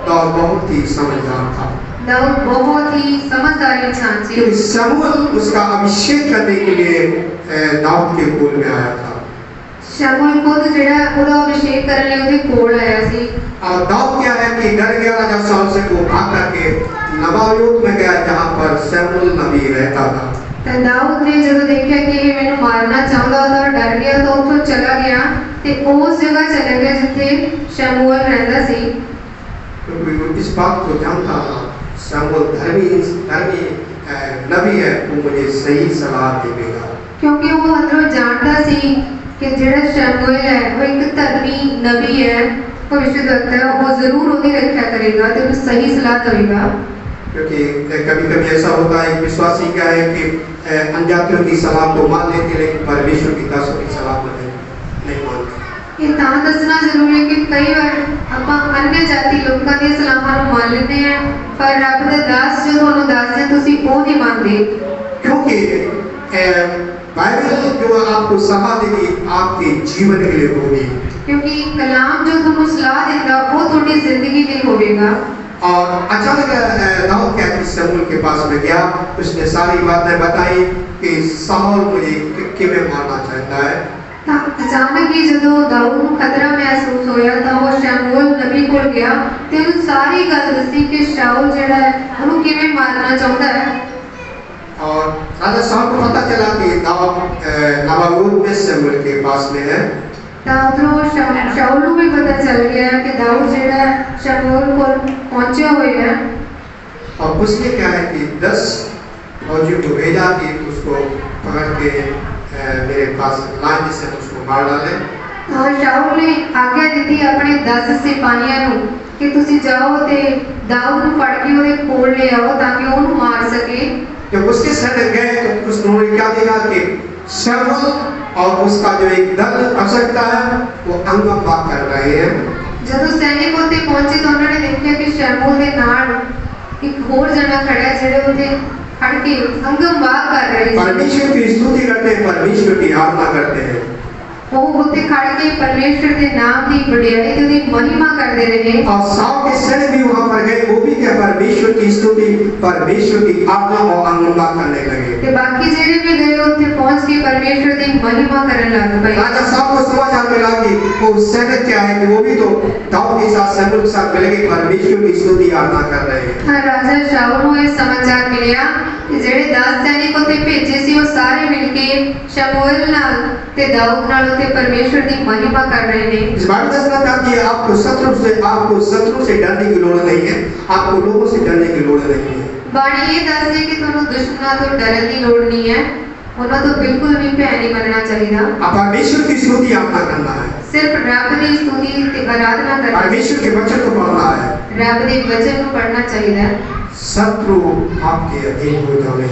दाऊद बहुत ही समझदार था, ਦਾਊਦ ਬਹੁਤ ਹੀ ਸਮਝਦਾਰ ਇਨਸਾਨ ਸੀ। क्योंकि शमूएल उसका अभिषेक करने के लिए दाऊद के कोल में आया था। ਸ਼ਮੂएल ਖੁਦ ਜਿਹੜਾ ਉਹਦਾ ਅਭਿਸ਼ੇਕ ਕਰਨ ਲਈ ਉਹਦੇ ਕੋਲ ਆਇਆ ਸੀ। और दाऊद क्या है कि डर गया राजा साउल से, वो भाग करके नबायोत में गया जहाँ पर शमूएल नबी रहता था। ਤਾਂ ਦਾਊਦ ਨੇ ਜਦੋਂ ਦੇਖਿਆ ਕਿ ਇਹ ਮੈਨੂੰ ਮਾਰਨਾ ਚਾਹੁੰਦਾ ਤਾਂ ਡਰ ਗਿਆ ਤਾਂ ਉੱਥੋਂ ਚਲਾ ਗਿਆ ਤੇ ਉਸ ਜਗ੍ਹਾ ਚਲਾ ਗਿਆ ਜਿੱਥੇ ਸ਼ਮੂएल ਰਹਿੰਦਾ ਸੀ। क्योंकि वो इस बात को जानता था, शमूएल धर्मी नबी है, वो मुझे सही सलाह देगा। ਕਿਉਂਕਿ ਉਹ ਅੰਦਰੋਂ ਜਾਣਦਾ ਸੀ ਕਿ ਜਿਹੜਾ ਸ਼ਮੂएल ਹੈ ਉਹ ਇੱਕ ਧਰਮੀ ਨਬੀ ਹੈ, ਭਵਿੱਖਵਕਤਾ ਹੈ, ਉਹ ਜ਼ਰੂਰ ਉਹਦੀ ਰੱਖਿਆ ਕਰੇਗਾ ਤੇ ਉਹਨੂੰ ਸਹੀ ਸਲਾਹ ਦੇਵੇਗਾ। क्योंकि कभी कभी ऐसा होता है, विश्वासी क्या है कि अनजातियों की सलाह को मान लेते हैं, लेकिन परमेश्वर की दासों की सलाह को नहीं मानते। ਇਹ ਤਾਂ ਦੱਸਣਾ ਜ਼ਰੂਰੀ ਹੈ ਕਿ ਕਈ ਵਾਰ ਆਪਾਂ अन्य ਜਾਤੀ ਲੋਕਾਂ ਦੀਆਂ ਸਲਾਹਾਂ ਨੂੰ ਮੰਨ ਲੈਂਦੇ ਹਾਂ, ਪਰ ਰੱਬ ਦਾ ਦਾਸ ਜੋ ਤੁਹਾਨੂੰ ਦੱਸਦੇ ਤੁਸੀਂ ਉਹ ਨਹੀਂ ਮੰਨਦੇ। क्योंकि बाइबल जो आपको सलाह देगी आपके जीवन के लिए होगी, क्योंकि कलाम जो ਤੁਹਾਨੂੰ ਸਲਾਹ ਦਿੰਦਾ ਉਹ ਤੁਹਾਡੀ ਜ਼ਿੰਦਗੀ ਲਈ ਹੋਵੇਗਾ। और अचानक दाऊद क्या है, शमूएल के पास में गया, उसने सारी बातें बताई कि साउल मुझे किਵੇਂ मारना चाहता है। ਤਾਂ ਅਚਾਨਕ ਹੀ ਜਦੋਂ ਦਾਊਦ ਨੂੰ ਖਤਰਾ ਮਹਿਸੂਸ ਹੋਇਆ ਤਾਂ ਉਹ ਸ਼ਮੂएल ਨਬੀ ਕੋਲ ਗਿਆ ਤੇ ਉਹਨੂੰ ਸਾਰੀ ਗੱਲ ਦੱਸੀ ਕਿ ਸ਼ਾਉਲ ਜਿਹੜਾ ਹੈ ਉਹਨੂੰ ਕਿਵੇਂ ਮਾਰਨਾ ਚਾਹੁੰਦਾ ਹੈ। और राजा साउल को पता चला कि दाऊद नबायोत में शमूएल के पास में है। ਤਾਂ ਉਧਰੋਂ ਸ਼ਾਉਲ ਨੂੰ ਵੀ ਪਤਾ ਚੱਲ ਗਿਆ ਕਿ ਦਾਊਦ ਜਿਹੜਾ ਹੈ ਸ਼ਮੂएल ਕੋਲ ਪਹੁੰਚਿਆ ਹੋਇਆ ਹੈ। और उसने क्या है कि 10 फौजियों को भेजा कि उसको पकड़ के मेरे पास लाए, जिससे उसको मार डाले। और शाऊल ने आज्ञा दी अपने 10 सिपाहियों ਨੂੰ कि ਤੁਸੀਂ ਜਾਓ ਤੇ ਦਾऊद ਨੂੰ ਫੜ ਕੇ ਉਹਦੇ ਕੋਲ ਲੈ ਆਓ ਤਾਂ ਕਿ ਉਹਨੂੰ ਮਾਰ ਸਕੇ। जब उसके सैन्य गए तो उन्होंने क्या देखा कि शमूएल और उसका जो एक दल आवश्यकता है वो अंगम कर रहे हैं। ਜਦੋਂ ਸੈਨਿਕ ਉੱਤੇ ਪਹੁੰਚੇ ਤਾਂ ਉਹਨਾਂ ਨੇ ਦੇਖਿਆ ਕਿ ਸ਼ਮੂएल ਦੇ ਨਾਲ ਇੱਕ ਹੋਰ ਜਣਾ ਖੜਾ ਜਿਹੜੇ ਉਹਦੇ खड़ के अंगम वाग कर रहे हैं, परमेश्वर की स्तुति करते हैं, परमेश्वर की आराधना करते हैं। वो होते खड़ के परमेश्वर के नाम की बढ़ाई ते उदी महिमा करते रहे। और साउल के सैनिक भी वहां पर गए, वो भी क्या परमेश्वर की स्तुति, परमेश्वर की आराधना और अनुगान करने लगे। ते बाकी जेड़े भी गए उत्थे पहुंच के परमेश्वर की महिमा करने लग गए। राजा साउल को समाचार मिला कि वो सैनिक क्या है कि वो भी तो दाऊद के साथ शमूएल के साथ मिलके परमेश्वर की स्तुति आराधना कर रहे हैं। हाँ, राजा शाऊल को ये समाचार मिलिया कि जेड़े 10 सैनिक उत्थे भेजे सी वो सारे मिलके शमूएल नाल ते दाऊद नाल उत्थे परमेश्वर की महिमा कर रहे हैं। इस बात में समझ आती है आपको शत्रु से डरने की लोड़ नहीं है, आपको लोगों से डरने की लोड़ नहीं है। बाणी ये दसदे कि तुहानू दुश्मनां तो डरन की लोड़ नहीं है, उन्हां तो बिल्कुल भी भय नहीं मनना चाहिए। आप परमेश्वर की स्तुति आराधना करना है, सिर्फ रब की स्तुति ते आराधना करना, परमेश्वर के वचन को पढ़ना है। रब के वचन को पढ़ना चाहिए। शत्रु आपके अधीन हो जाएंगे,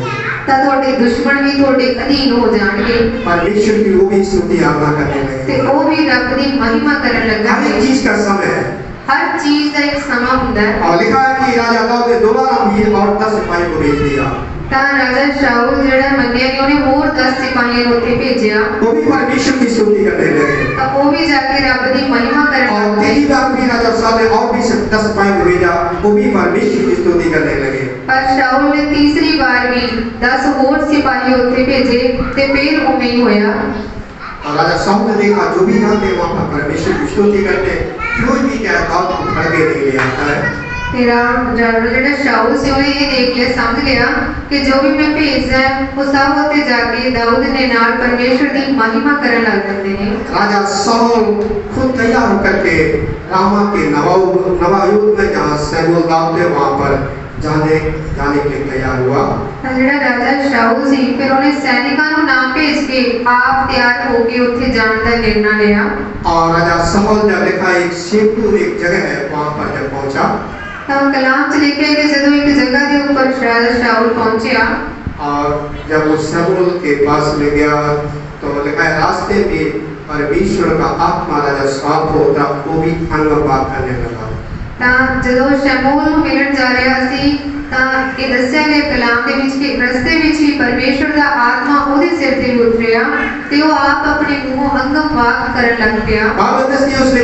ਤਾਂ ਤੁਹਾਡੇ ਦੁਸ਼ਮਣ ਵੀ ਤੁਹਾਡੇ ਅਧੀਨ ਹੋ ਜਾਣਗੇ परमेश्वर की वो भी स्तुति आराधना करने ਤੇ लगेंगे। ਉਹ ਵੀ ਰੱਬ ਦੀ ਮਹਿਮਾ ਕਰਨ हर एक ਲੱਗਣਗੇ। चीज का समय है। हर चीज का एक समा ਹੁੰਦਾ ਹੈ। और लिखा है कि राजा दाऊद ने दोबारा भी और 10 सिपाही को भेज दिया। ਤਾਂ ਰਾਜਾ शाऊल ਜਿਹੜਾ ਮੰਨਿਆ ਕਿ ਉਹਨੇ ਹੋਰ 10 ਸਿਪਾਹੀਆਂ ਨੂੰ ਉੱਥੇ ਭੇਜਿਆ वो भी परमेश्वर की स्तुति करने लगे। ਤਾਂ ਉਹ ਵੀ ਜਾ ਕੇ ਰੱਬ ਦੀ ਮਹਿਮਾ ਕਰਨ और ਲੱਗੇ। तीसरी बार भी राजा साल ने और भी 10 सिपाही को भेजा, वो भी परमेश्वर की स्तुति करने लगे। पर शाऊल ने तीसरी बार भी 10 होर सिपाही ਉੱਥੇ ਭੇਜੇ ਤੇ ਫਿਰ ਉਵੇਂ ਹੀ ਹੋਇਆ। और राजा साल ने देखा जो भी जाते वहाँ पर परमेश्वर की स्तुति करते, कोई भी क्या दाऊद को खड़े नहीं ले आता है। तेरा ਜਿਹੜਾ शाऊल ਸੀ ਉਹਨੇ ਇਹ ਦੇਖ ਲਿਆ, ਸਮਝ ਲਿਆ ਕਿ ਜੋ ਵੀ ਮੈਂ ਭੇਜਦਾ ਉਹ ਸਭ ਉੱਥੇ ਜਾ ਕੇ ਦਾऊद ਦੇ ਨਾਲ ਪਰਮੇਸ਼ਰ ਦੀ ਮਹਿਮਾ ਕਰਨ ਲੱਗ ਜਾਂਦੇ ਨੇ। राजा साल खुद तैयार होकर के रामा के नवायुग में जहाँ शमूएल दाऊद थे वहाँ पर जाने के लिए तैयार हुआ। ਤਾਂ ਜਿਹੜਾ ਰਾਜਾ शाऊल ਸੀ ਫਿਰ ਉਹਨੇ ਸੈਨਿਕਾਂ ਨੂੰ ਨਾ ਭੇਜ ਕੇ ਆਪ ਤਿਆਰ ਹੋ ਕੇ ਉੱਥੇ ਜਾਣ ਦਾ ਨਿਰਣਾ ਲਿਆ। और राजा साल जब देखा एक शेखपुर एक जगह है वहाँ पर जब पहुँचा, ਤਾਂ ਕਲਾਮ ਚ ਲਿਖਿਆ ਕਿ ਜਦੋਂ ਇੱਕ ਜਗ੍ਹਾ ਦੇ ਉੱਪਰ ਰਾਜਾ शाऊल पहुंचਿਆ और जब वो शमूएल के पास ले गया तो लिखा है रास्ते में परमेश्वर का आत्मा राजा साल को उतरा, वो भी अंगपात करने लगा। ਤਾਂ ਜਦੋਂ ਸ਼ਮੂएल ਨੂੰ ਮਿਲਣ ਜਾ ਰਿਹਾ ਸੀ ਤਾਂ ਇਹ ਦੱਸਿਆ ਗਿਆ ਕਲਾਮ ਦੇ ਵਿੱਚ ਕਿ ਰਸਤੇ ਵਿੱਚ ਹੀ ਪਰਮੇਸ਼ਰ ਦਾ ਆਤਮਾ ਉਹਦੇ ਸਿਰ ਤੇ ਉਤਰਿਆ ਤੇ ਉਹ ਆਪ ਆਪਣੇ ਮੂੰਹੋਂ ਅੰਗਮ ਵਾਕ ਕਰਨ ਲੱਗ ਪਿਆ। बाइबल कहती है उसने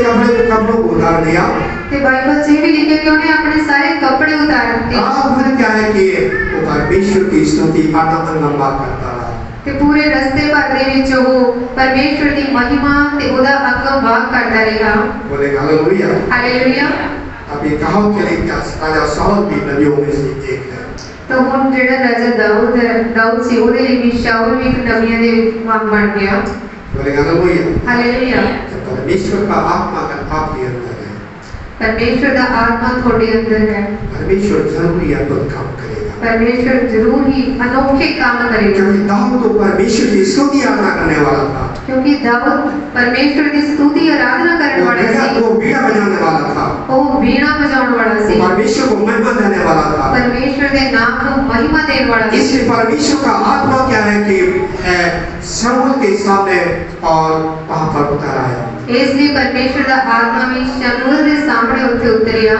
कपड़ों को उतार दिया। ਤੇ ਬਾਈਬਲ 'ਚ ਇਹ ਵੀ ਲਿਖਿਆ ਕਿ ਉਹਨੇ ਆਪਣੇ ਸਾਰੇ ਕੱਪੜੇ ਉਤਾਰ ਦਿੱਤੇ फिर क्या है कि वो परमेश्वर की स्तुति अंगम करता रहा। ਤੇ ਪੂਰੇ ਰਸਤੇ ਭਰ ਦੇ ਵਿੱਚ ਉਹ ਪਰਮੇਸ਼ਰ ਦੀ ਮਹਿਮਾ ਤੇ ਉਹਦਾ ਅੰਗਮ ਵਾਕ ਕਰਦਾ ਰਿਹਾ। बोले हालेलुया। ਹਾਲੇਲੂਇਆ। अब ये कहावत चली कि राजा साल भी नबियों में से एक है। ਤਾਂ ਹੁਣ ਜਿਹੜਾ ਰਾਜਾ ਦਾਊਦ ਸੀ ਉਹਦੇ ਲਈ ਵੀ शाऊल ਵੀ ਇੱਕ ਨਬੀਆਂ ਦੇ ਵਾਂਗ ਬਣ ਗਿਆ। बोले हालेलुया। ਹਾਲੇਲੂਇਆ। परमेश्वर का आत्मा अगर आपके अंदर है, परमेश्वर का आत्मा थोड़े अंदर है, परमेश्वर जरूर ही अद्भुत काम करेगा। परमेश्वर जरूर ही अनोखे काम करेगा। क्योंकि दाऊद तो परमेश्वर की स्तुति आराधना करने वाला था। क्योंकि दाऊद परमेश्वर की स्तुति आराधना करने वाला ਸੀ। वो बीड़ा बजाने वाला था। ਉਹ ਵੀणा बजाने वाला ਸੀ। वो परमेश्वर को महिमा देने वाला था। परमेश्वर के नाम को महिमा देने वाला ਸੀ। इसलिए परमेश्वर का आत्मा क्या है कि शमूएल के सामने और वहाँ पर उतर आया। इसलिए परमेश्वर का आत्मा भी शमूएल के सामने ਉੱਥੇ उतरिਆ।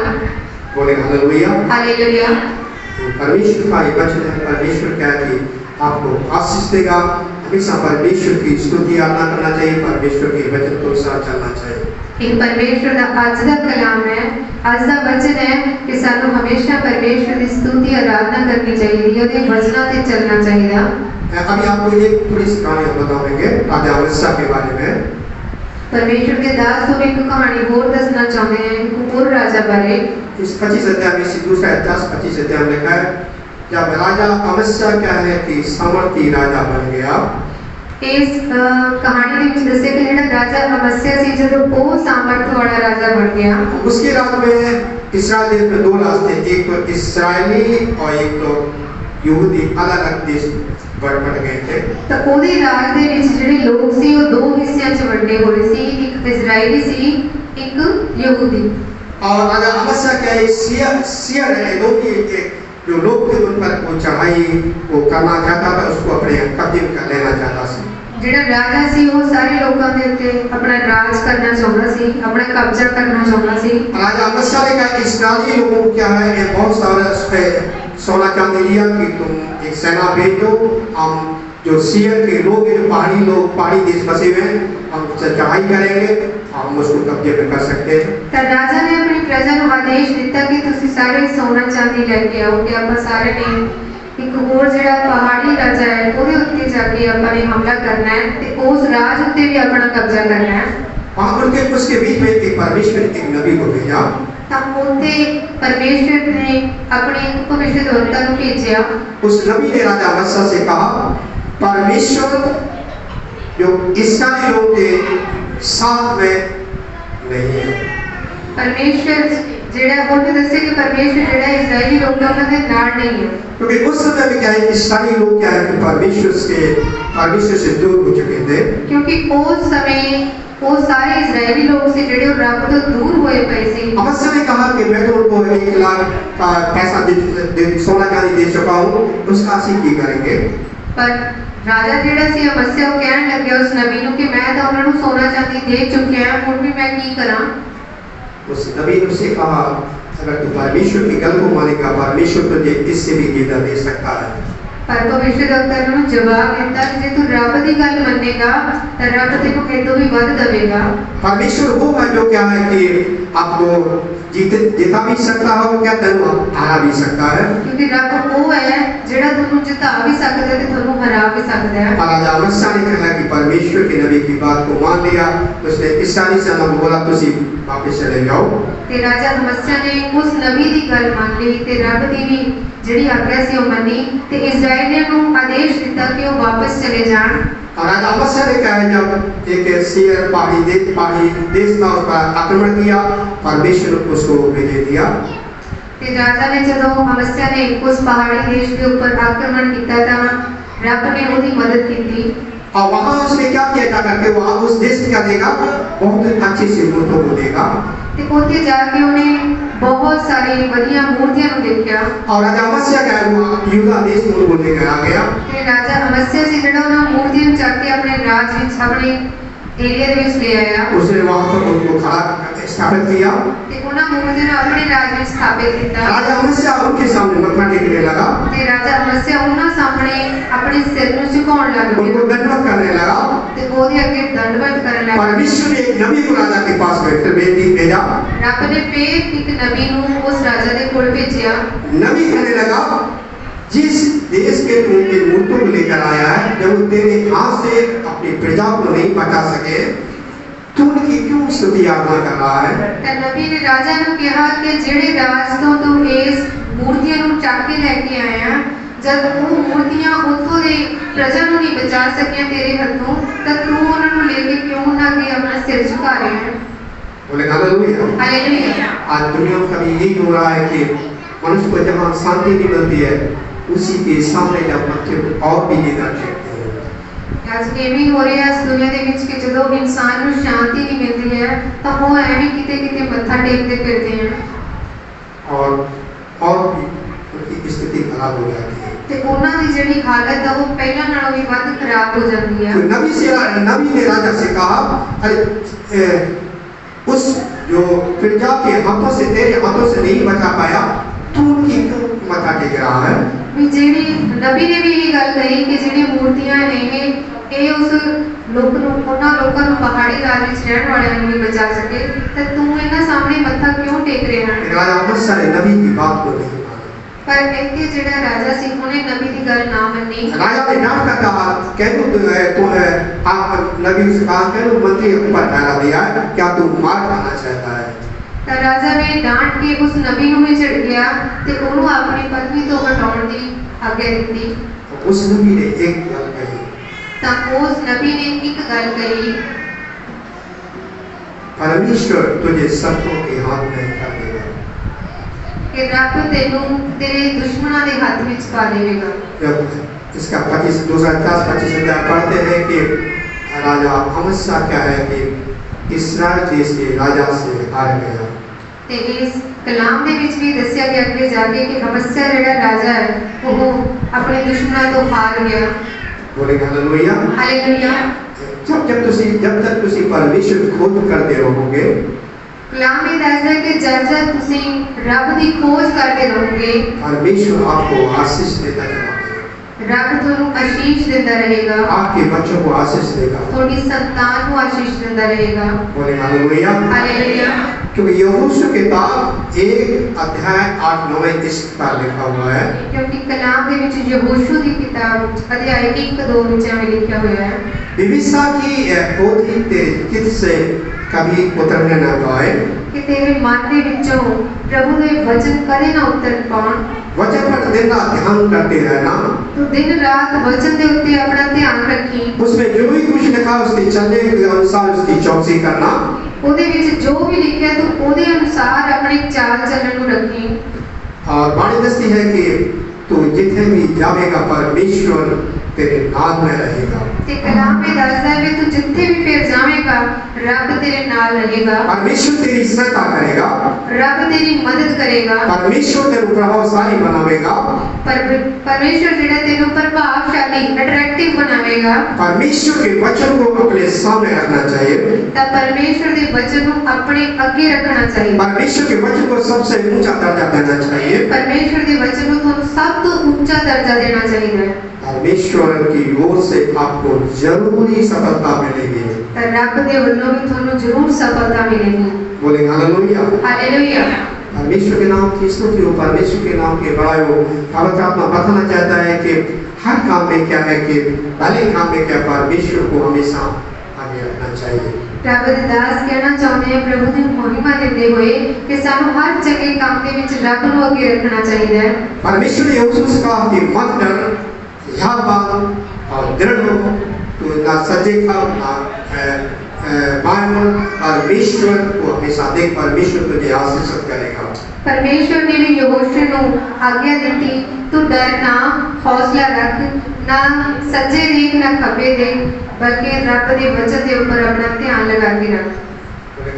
बोले हालेलुया। हालेलुया। परमेश्वर का ये वचन है, परमेश्वर क्या है कि आपको आशीष देगा। हमेशा परमेश्वर की स्तुति आराधना करना चाहिए, परमेश्वर के वचन के अनुसार चलना चाहिए। एक परमेश्वर का आज का कलाम है, आज का वचन है कि सानू हमेशा परमेश्वर की स्तुति आराधना करनी चाहिए, ਉਹਦੇ ਵਚਨਾਂ ਤੇ ਚੱਲਣਾ ਚਾਹੀਦਾ। अभी आपको एक थोड़ी सी कहानी बताएंगे राजा अमस्या के बारे में। परमेश्वर के दास को एक कहानी और दसना चाहते हैं, एक और राजा बारे। इस 25 अध्याय में से दूसरा 10-25 अध्याय में लिखा है जब राजा अमस्या क्या है कि सामर्थी राजा बन गया। इस कहानी ਦੇ ਵਿੱਚ ਦੱਸਿਆ ਕਿ ਜਿਹੜਾ ਰਾਜਾ ਅਮस्या ਸੀ ਜਦੋਂ ਉਹ ਸਾਮਰਥ वाला राजा बन गया। उसके राज में इस्राएल में 2 राज थे, एक तो इस्राएली और एक तो यहूदी, अलग अलग देश बट गए थे। ਤਾਂ ਉਹਦੇ ਰਾਜ ਦੇ ਵਿੱਚ ਜਿਹੜੇ ਲੋਕ ਸੀ ਉਹ ਦੋ ਹਿੱਸਿਆਂ 'ਚ ਵੰਡੇ ਹੋਏ ਸੀ, ਇੱਕ ਇਜ਼ਰਾਈਲੀ ਸੀ, ਇੱਕ ਯਹੂਦੀ। और राजा अमस्या क्या है सियर है, जो लोग थे उन पर वो चढ़ाई वो करना चाहता था, उसको अपने कब्जे में कर लेना चाहता था। ਜਿਹੜਾ ਰਾਜਾ ਸੀ ਉਹ ਸਾਰੇ ਲੋਕਾਂ ਦੇ ਉੱਤੇ ਆਪਣਾ ਰਾਜ करना चाहता ਸੀ, अपना कब्जा करना चाहता ਸੀ। राजा अमस्या ने कहा इस्राएली लोगों को क्या है ये बहुत सारे उस पे सोना चांदी लिया कि तुम एक सेना भेजो, हम जो सियर के लोग हैं, जो पहाड़ी देश बसे हुए हैं, हम चढ़ाई करेंगे, हम उसको कब्जे में कर सकते हैं। ਤਾਂ ਰਾਜਾ ਨੇ ਆਪਣੀ ਪ੍ਰਜਾ ਨੂੰ ਆਦੇਸ਼ ਦਿੱਤਾ ਕਿ ਤੁਸੀਂ ਸਾਰੇ ਸੋਨਾ ਚਾਂਦੀ ਲੈ ਕੇ ਆਓ ਕਿ ਆਪਾਂ ਸਾਰੇ ਨੇ ਇੱਕ ਹੋਰ ਜਿਹੜਾ ਪਹਾੜੀ ਰਾਜਾ ਹੈ ਉਹਦੇ ਉੱਤੇ ਜਾ ਕੇ ਆਪਾਂ ਨੇ ਹਮਲਾ ਕਰਨਾ ਹੈ ਤੇ ਉਸ ਰਾਜ ਉੱਤੇ ਵੀ ਆਪਣਾ ਕਬਜ਼ਾ ਕਰਨਾ ਹੈ। वहाँ उनके उसके बीच में एक परमेश्वर एक नबी को भेजा। ਤਾਂ ਉੱਥੇ ਪਰਮੇਸ਼ਰ ਨੇ ਆਪਣੇ ਇੱਕ ਭਵਿੱਖਵक्ता ਨੂੰ ਭੇਜਿਆ। उस नबी ने राजा अमस्या से कहा परमेश्वर जो इस्राएलियों के साथ में नहीं है। परमेश्वर ਜਿਹੜਾ ਉਹਨੇ ਦੱਸਿਆ ਕਿ ਪਰਮੇਸ਼ਰ ਜਿਹੜਾ ਇਜ਼ਰਾਈਲੀ ਲੋਕਾਂ ਦੇ ਨਾਲ ਨਹੀਂ ਹੈ। क्योंकि उस समय में क्या है, इस्राएली लोग क्या है कि परमेश्वर से दूर हो चुके थे। क्योंकि उस समय वो सारे इजरायली लोग से ਜਿਹੜੇ ਉਹ ਰੱਬ ਤੋਂ ਦੂਰ ਹੋਏ ਪਏ ਸੀ। अमस्या ने कहा कि मैं तो उनको 1 लाख का पैसा सोना चांदी दे चुका हूँ, उसका ਅਸੀਂ ਕੀ करेंगे। पर राजा ਜਿਹੜਾ ਸੀ ਅਮस्या ਉਹ ਕਹਿਣ ਲੱਗਿਆ ਉਸ ਨਬੀ ਨੂੰ ਕਿ ਮੈਂ ਤਾਂ ਉਹਨਾਂ ਨੂੰ ਸੋਨਾ ਚਾਂਦੀ ਦੇ ਚੁੱਕਿਆ ਹਾਂ, ਹੁਣ ਵੀ ਮੈਂ ਕੀ ਕਰਾਂ। उस नबी ने उससे कहा, अगर तू परमेश्वर की गल को मानेगा, परमेश्वर तुझे इससे भी ज़्यादा दे सकता है। पर भविष्यवक्ता ने जवाब दिता कि जे तू रब की गल मानेगा तो रब तेको इतों भी वध देगा। परमेश्वर वो है जो क्या है कि आपको जिता भी सकता है, क्या तेनू हरा भी सकता है। क्योंकि रब वो है जेड़ा तुहानू जिता भी सकदा है ते तुहानू हरा भी सकदा है। राजा अमस्या ने कहा कि परमेश्वर के नबी की बात को मान लिया, उसने इस्राएली से बोला तुसी वापस चले जाओ। ते राजा अमस्या ने उस नबी की गल मान ली ते रब दी भी ਜਿਹੜੀ ਆਗਿਆ ਸੀ ਉਹ ਮੰਨੀ ਤੇ ਇਜ਼ਰਾਈਲੀਆਂ ਨੂੰ ਆਦੇਸ਼ ਦਿੱਤਾ ਕਿ ਉਹ ਵਾਪਸ ਚਲੇ ਜਾਣ। राजा अमस्या ने कहा जब एक शेर पहाड़ी देश का उस पर आक्रमण किया, परमेश्वर उसको भेज दिया। ते राजा ने जब अमस्या ने उस पहाड़ी देश के ऊपर आक्रमण किया था, रब ने उसकी मदद की। और वहाँ उसने क्या किया था करके वहाँ उस देश क्या देगा, बहुत अच्छी सी मूर्तों को देगा। ते उत्थे जाके उन्हें बहुत सारी बढ़िया मूर्तियां को देखा। और राजा अमस्या क्या है वो यूदा देश में उनको लेकर आ गया। ते राजा अमस्या से जड़ा उन्हें मूर्तियां चक के अपने राज विच अपने एरिया दे विच ले आया। उसने वहाँ पर उनको खड़ा स्थापित किया। ते उन्हें मूर्तियां ने अपने राज में स्थापित किया। राजा अमस्या उनके सामने मत्था टेकने लगा। ते राजा अमस्या उन्हें सामने अपने सिर को झुकाने लगा, उनको दंडवत करने लगा। ते ओदे अगे दंडवत करने लगा। परमेश्वर ने एक नबी को राजा के पास भेजा। रब ने फिर एक नबी को उस राजा के कोल भेजा। नबी कहने लगा, जिस देश के तू उनकी मूर्तों को लेकर आया है, जब वो तेरे हाथ से अपनी प्रजा को नहीं बचा सके, तू उनकी क्यों स्तुति आराधना कर रहा है। ते नबी ने राजा ने कहा कि जेड़े राज तो तू इस मूर्तियां को चक के लेके आया, जब वो मूर्तियां उतों दे प्रजा को नहीं बचा सकियां तेरे हाथों, तो तू उन्हां नूं लेके क्यों ना के अपना सिर झुका रहा है। बोले हालेलुया। हालेलुया। आज दुनिया में कभी यही हो रहा है कि मनुष्य को जहाँ शांति नहीं मिलती है, उसी के सामने जब मत्थे और भी ज़्यादा टेकते हैं। आज भी हो रहा है इस दुनिया के बीच के जो इंसान को शांति नहीं मिलती है, तो वो ऐवी किते मत्था टेकते फिरते हैं और भी उनकी स्थिति खराब हो जाती है। ते उन्हां दी जेड़ी हालत है वो पहला नालों भी वध खराब हो जाती है। तो नबी ने राजा से कहा, अरे उस जो प्रजा के हाथों से तेरे हाथों से नहीं बचा पाया, तू उनकी क्यों मत्था टेक रहा है। जेड़ी नबी ने भी ये गल कही कि जेड़ी मूर्तियां ने ये उस लोक नु उन्हां लोकां नु पहाड़ी राज विच रहण वालियां नु नहीं बचा सके, ते तू इन्हां सामने मत्था क्यों टेक रहा है। राजा अमस्या ने नबी की बात को नहीं माना। पर इनके जेड़ा राजा सी उन्हें नबी की गल ना मन्नी। राजा ने डांट कर कहा, कहतू आप नबी से कहा, कहतू मंत्री ऊपर डाला दिया है, क्या तू मार खाना चाहता है। तो राजा ने डांट के उस नबी को भी चिढ़ गया ते उन्होंने अपनी पत्नी तो हटाने की आज्ञा दी। उस नबी ने एक गल कही। तो उस नबी ने एक गल कही, परमेश्वर तुझे शत्रुओं के हाथ में कर देगा। कि रब तेनू तेरे दुश्मनों के हाथ में पा देगा। जब इसका 25 अध्याय पढ़ते हैं कि राजा अमस्या क्या है कि इस्राएल देश के राजा से हार गया। ते इस कलाम दे विच भी दस्या गया अगे जाके कि अमस्या जेड़ा राजा है वो अपने दुश्मनों तो हार गया। बोले हालेलुया। हालेलुया। जब तक तुसी परमेश्वर खोज करते रहोगे, कलाम में दसदा है कि जब तक तुसी रब दी खोज करते रहोगे, परमेश्वर आपको आशीष देता रहेगा। रब तुहानू आशीष देता रहेगा। आपके बच्चों को आशीष देगा। थोड़ी संतान को आशीष देता रहेगा। बोले हालेलुया। हालेलुया। क्योंकि यहोशू की किताब 1 अध्याय 8-9 इस पर लिखा हुआ है। क्योंकि कलाम दे विच यहोशू की किताब अध्याय 1-2 विच में लिखा हुआ है, विविसा की पोथी तेरे चित्त से कभी उतरने न पाए, कि तेरे मन दे विचों प्रभु दे वचन कदे ना उतर पाउण। वचन पर दिन रात ध्यान करते रहना, तो दिन रात वचन के उत्ते अपना ध्यान रखी, उसमें जो भी कुछ लिखा उसके चलने के अनुसार उसकी चौकसी करना, ਉਹਦੇ ਵਿੱਚ जो भी लिखा तो ਉਹਦੇ अनुसार अपने चाल चलन ਨੂੰ रखी। और वाणी दस्ती है कि तू जिथे भी जाएगा परमेश्वर तेरे नाल में रहेगा। ते कलाम में दसदा है तू जिथे भी फिर जाएगा रब तेरे नाल रहेगा, परमेश्वर तेरी सहायता करेगा, रब तेरी मदद करेगा, परमेश्वर तेरे प्रभावशाली बनावेगा, परमेश्वर जेड़ा तेरे प्रभावशाली अट्रैक्टिव बनावेगा। परमेश्वर के वचन को अपने सामने रखना चाहिए, तब परमेश्वर के वचन को अपने आगे रखना चाहिए, परमेश्वर के वचन को सबसे ऊंचा दर्जा देना चाहिए, परमेश्वर के वचन को तो सब तो ऊंचा दर्जा देना चाहिए। परमेश्वर की ओर से आपको जरूरी सफलता मिलेगी, रब के वल्लों भी थानू जरूर सफलता मिलेगी। बोले हालेलुया। हालेलुया। परमेश्वर के नाम की स्तुति हो, परमेश्वर के नाम की बड़ाई हो। पवित्र आत्मा बताना चाहता है कि हर काम में क्या है कि भले काम में क्या परमेश्वर को हमेशा आगे रखना चाहिए। रब दे दास कहना चाहते हैं प्रभु की महिमा देते हुए कि सानू हर जगह काम के विच रब नु आगे रखना चाहिए। परमेश्वर ने यहोशू कहा कि मत डर, यह बात और दृढ़ हो, तो ना सजे का ना परमेश्वर को हमेशा देख, परमेश्वर तुझे आशीषित करेगा। परमेश्वर ने भी यहोशू नु आज्ञा दी, तू डर ना, हौसला रख, ना सज्जे देख ना खब्बे देख, बल्कि रब के वचन के ऊपर अपना ध्यान लगा के रख।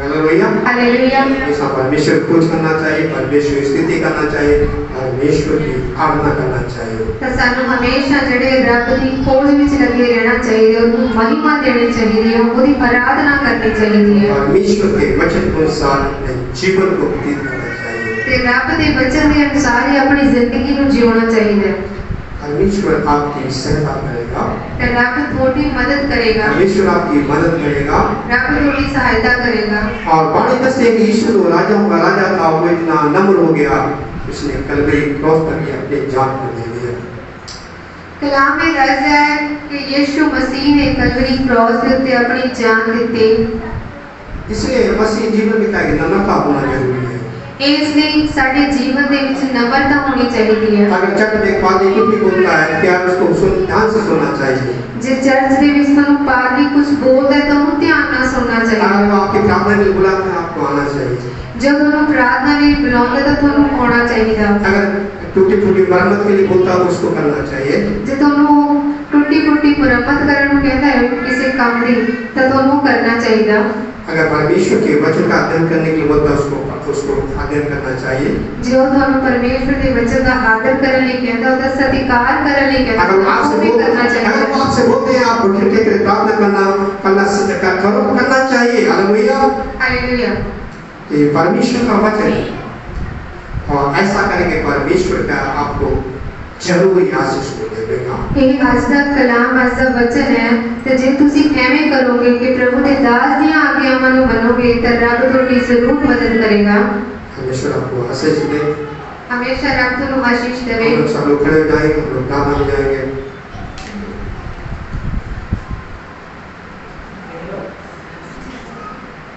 हालेलुया। हालेलुया। हमेशा परमेश्वर को खोज करना चाहिए, परमेश्वर की स्तुति करना चाहिए, परमेश्वर की आराधना करना चाहिए। तो सानू हमेशा जड़े रब की खोज विच लगे रहना चाहिए, उनको महिमा देनी चाहिए, उनकी आराधना करनी चाहिए, परमेश्वर के वचन के अनुसार अपने जीवन को व्यतीत करना चाहिए, ते रब के वचन के अनुसार ही अपनी जिंदगी को जीना चाहिए। परमेश्वर आपकी सहायता करेगा, रब थोड़ी मदद करेगा, परमेश्वर आपकी मदद करेगा, रब थोड़ी सहायता करेगा। और वाणी दस्ते कि यीशु तो राजाओं का राजा था, वो इतना नम्र हो गया, उसने कलवरी क्रॉस पर अपने जान को दे दिया। कलाम में दसदा है कि यीशु मसीह ने कलवरी क्रॉस के उत्ते अपनी जान दी, इसलिए मसीह जीवन में क्या नम्रता होना जरूरी है। इसलिए साडे जीवन दे विच नम्रता होनी चाहिए है। अगर चर्च में पादरी कुछ भी बोलता है क्या उसको ध्यान से सुनना चाहिए। जे चर्च दे विच तुहानू पादरी कुछ बोलदा है तो उन्हें ध्यान नाल सुनना चाहिए। अगर वो आपकी प्रार्थना के लिए बुलाता है आपको आना चाहिए। जब उन्हें प्रार्थना के लिए बुलाता है तो तुहानू आना चाहिए। अगर टूटी-फूटी मरम्मत के लिए बोलता है तो उसको करना चाहिए। जे तुहानू टूटी-फूटी मरम्मत करने को कहता है किसी काम दी तो तुहानू करना चाहिए। अगर परमेश्वर के वचन का अध्ययन करने के लिए बोलता है उसको अध्ययन करना चाहिए। जो थानू परमेश्वर के वचन का आदर करने लिए कहता है, उसका सत्कार करने लिए कहता है, अगर वो आपसे बोलते हैं आप उठ के प्रार्थना करना चाहिए। हालेलुया। हालेलुया। ये परमेश्वर का वचन है और ऐसा करेंगे परमेश्वर का आपको जरूरी आशीष को देगा। ये आज का कलाम आज का वचन है, तो जे तुसी एवें करोगे कि प्रभु के दास दी आज्ञावां नु मनोगे तो रब तुहाडी जरूर मदद करेगा। परमेश्वर आपको आशीष दे, हमेशा रब तुहानू आशीष देवे। हम सब लोग खड़े हो जाएंगे, हम लोग प्रार्थना में जाएंगे।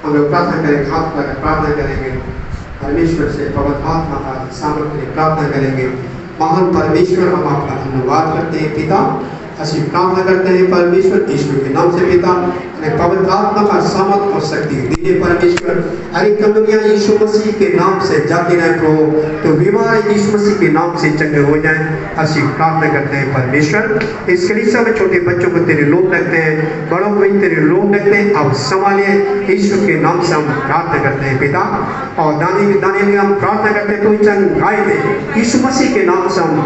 हम लोग प्रार्थना करेंगे, हाथ पर प्रार्थना करेंगे, परमेश्वर से पवित्र आत्मा का सामर्थ्य से प्रार्थना करेंगे। महान परमेश्वर हम आपका धन्यवाद करते हैं पिता, ਅਸੀਂ प्रार्थना करते हैं परमेश्वर यीशु के नाम से पिता, हमें पवित्र आत्मा का सामर्थ और शक्ति दीजिए परमेश्वर। हर एक कमरियां यीशु मसीह के नाम से जाती रहे प्रभु, तो बीमार यीशु मसीह के नाम से चंगे हो जाएं। ਅਸੀਂ प्रार्थना करते हैं परमेश्वर। इस कलीसिया में छोटे बच्चों को तेरे लोग रखते हैं, बड़ों को भी तेरे लोग रखते हैं, आप संभालिए यीशु के नाम से हम प्रार्थना करते हैं पिता। और दानियल के हम प्रार्थना करते हैं तो चंगाई दे यीशु मसीह के नाम से हम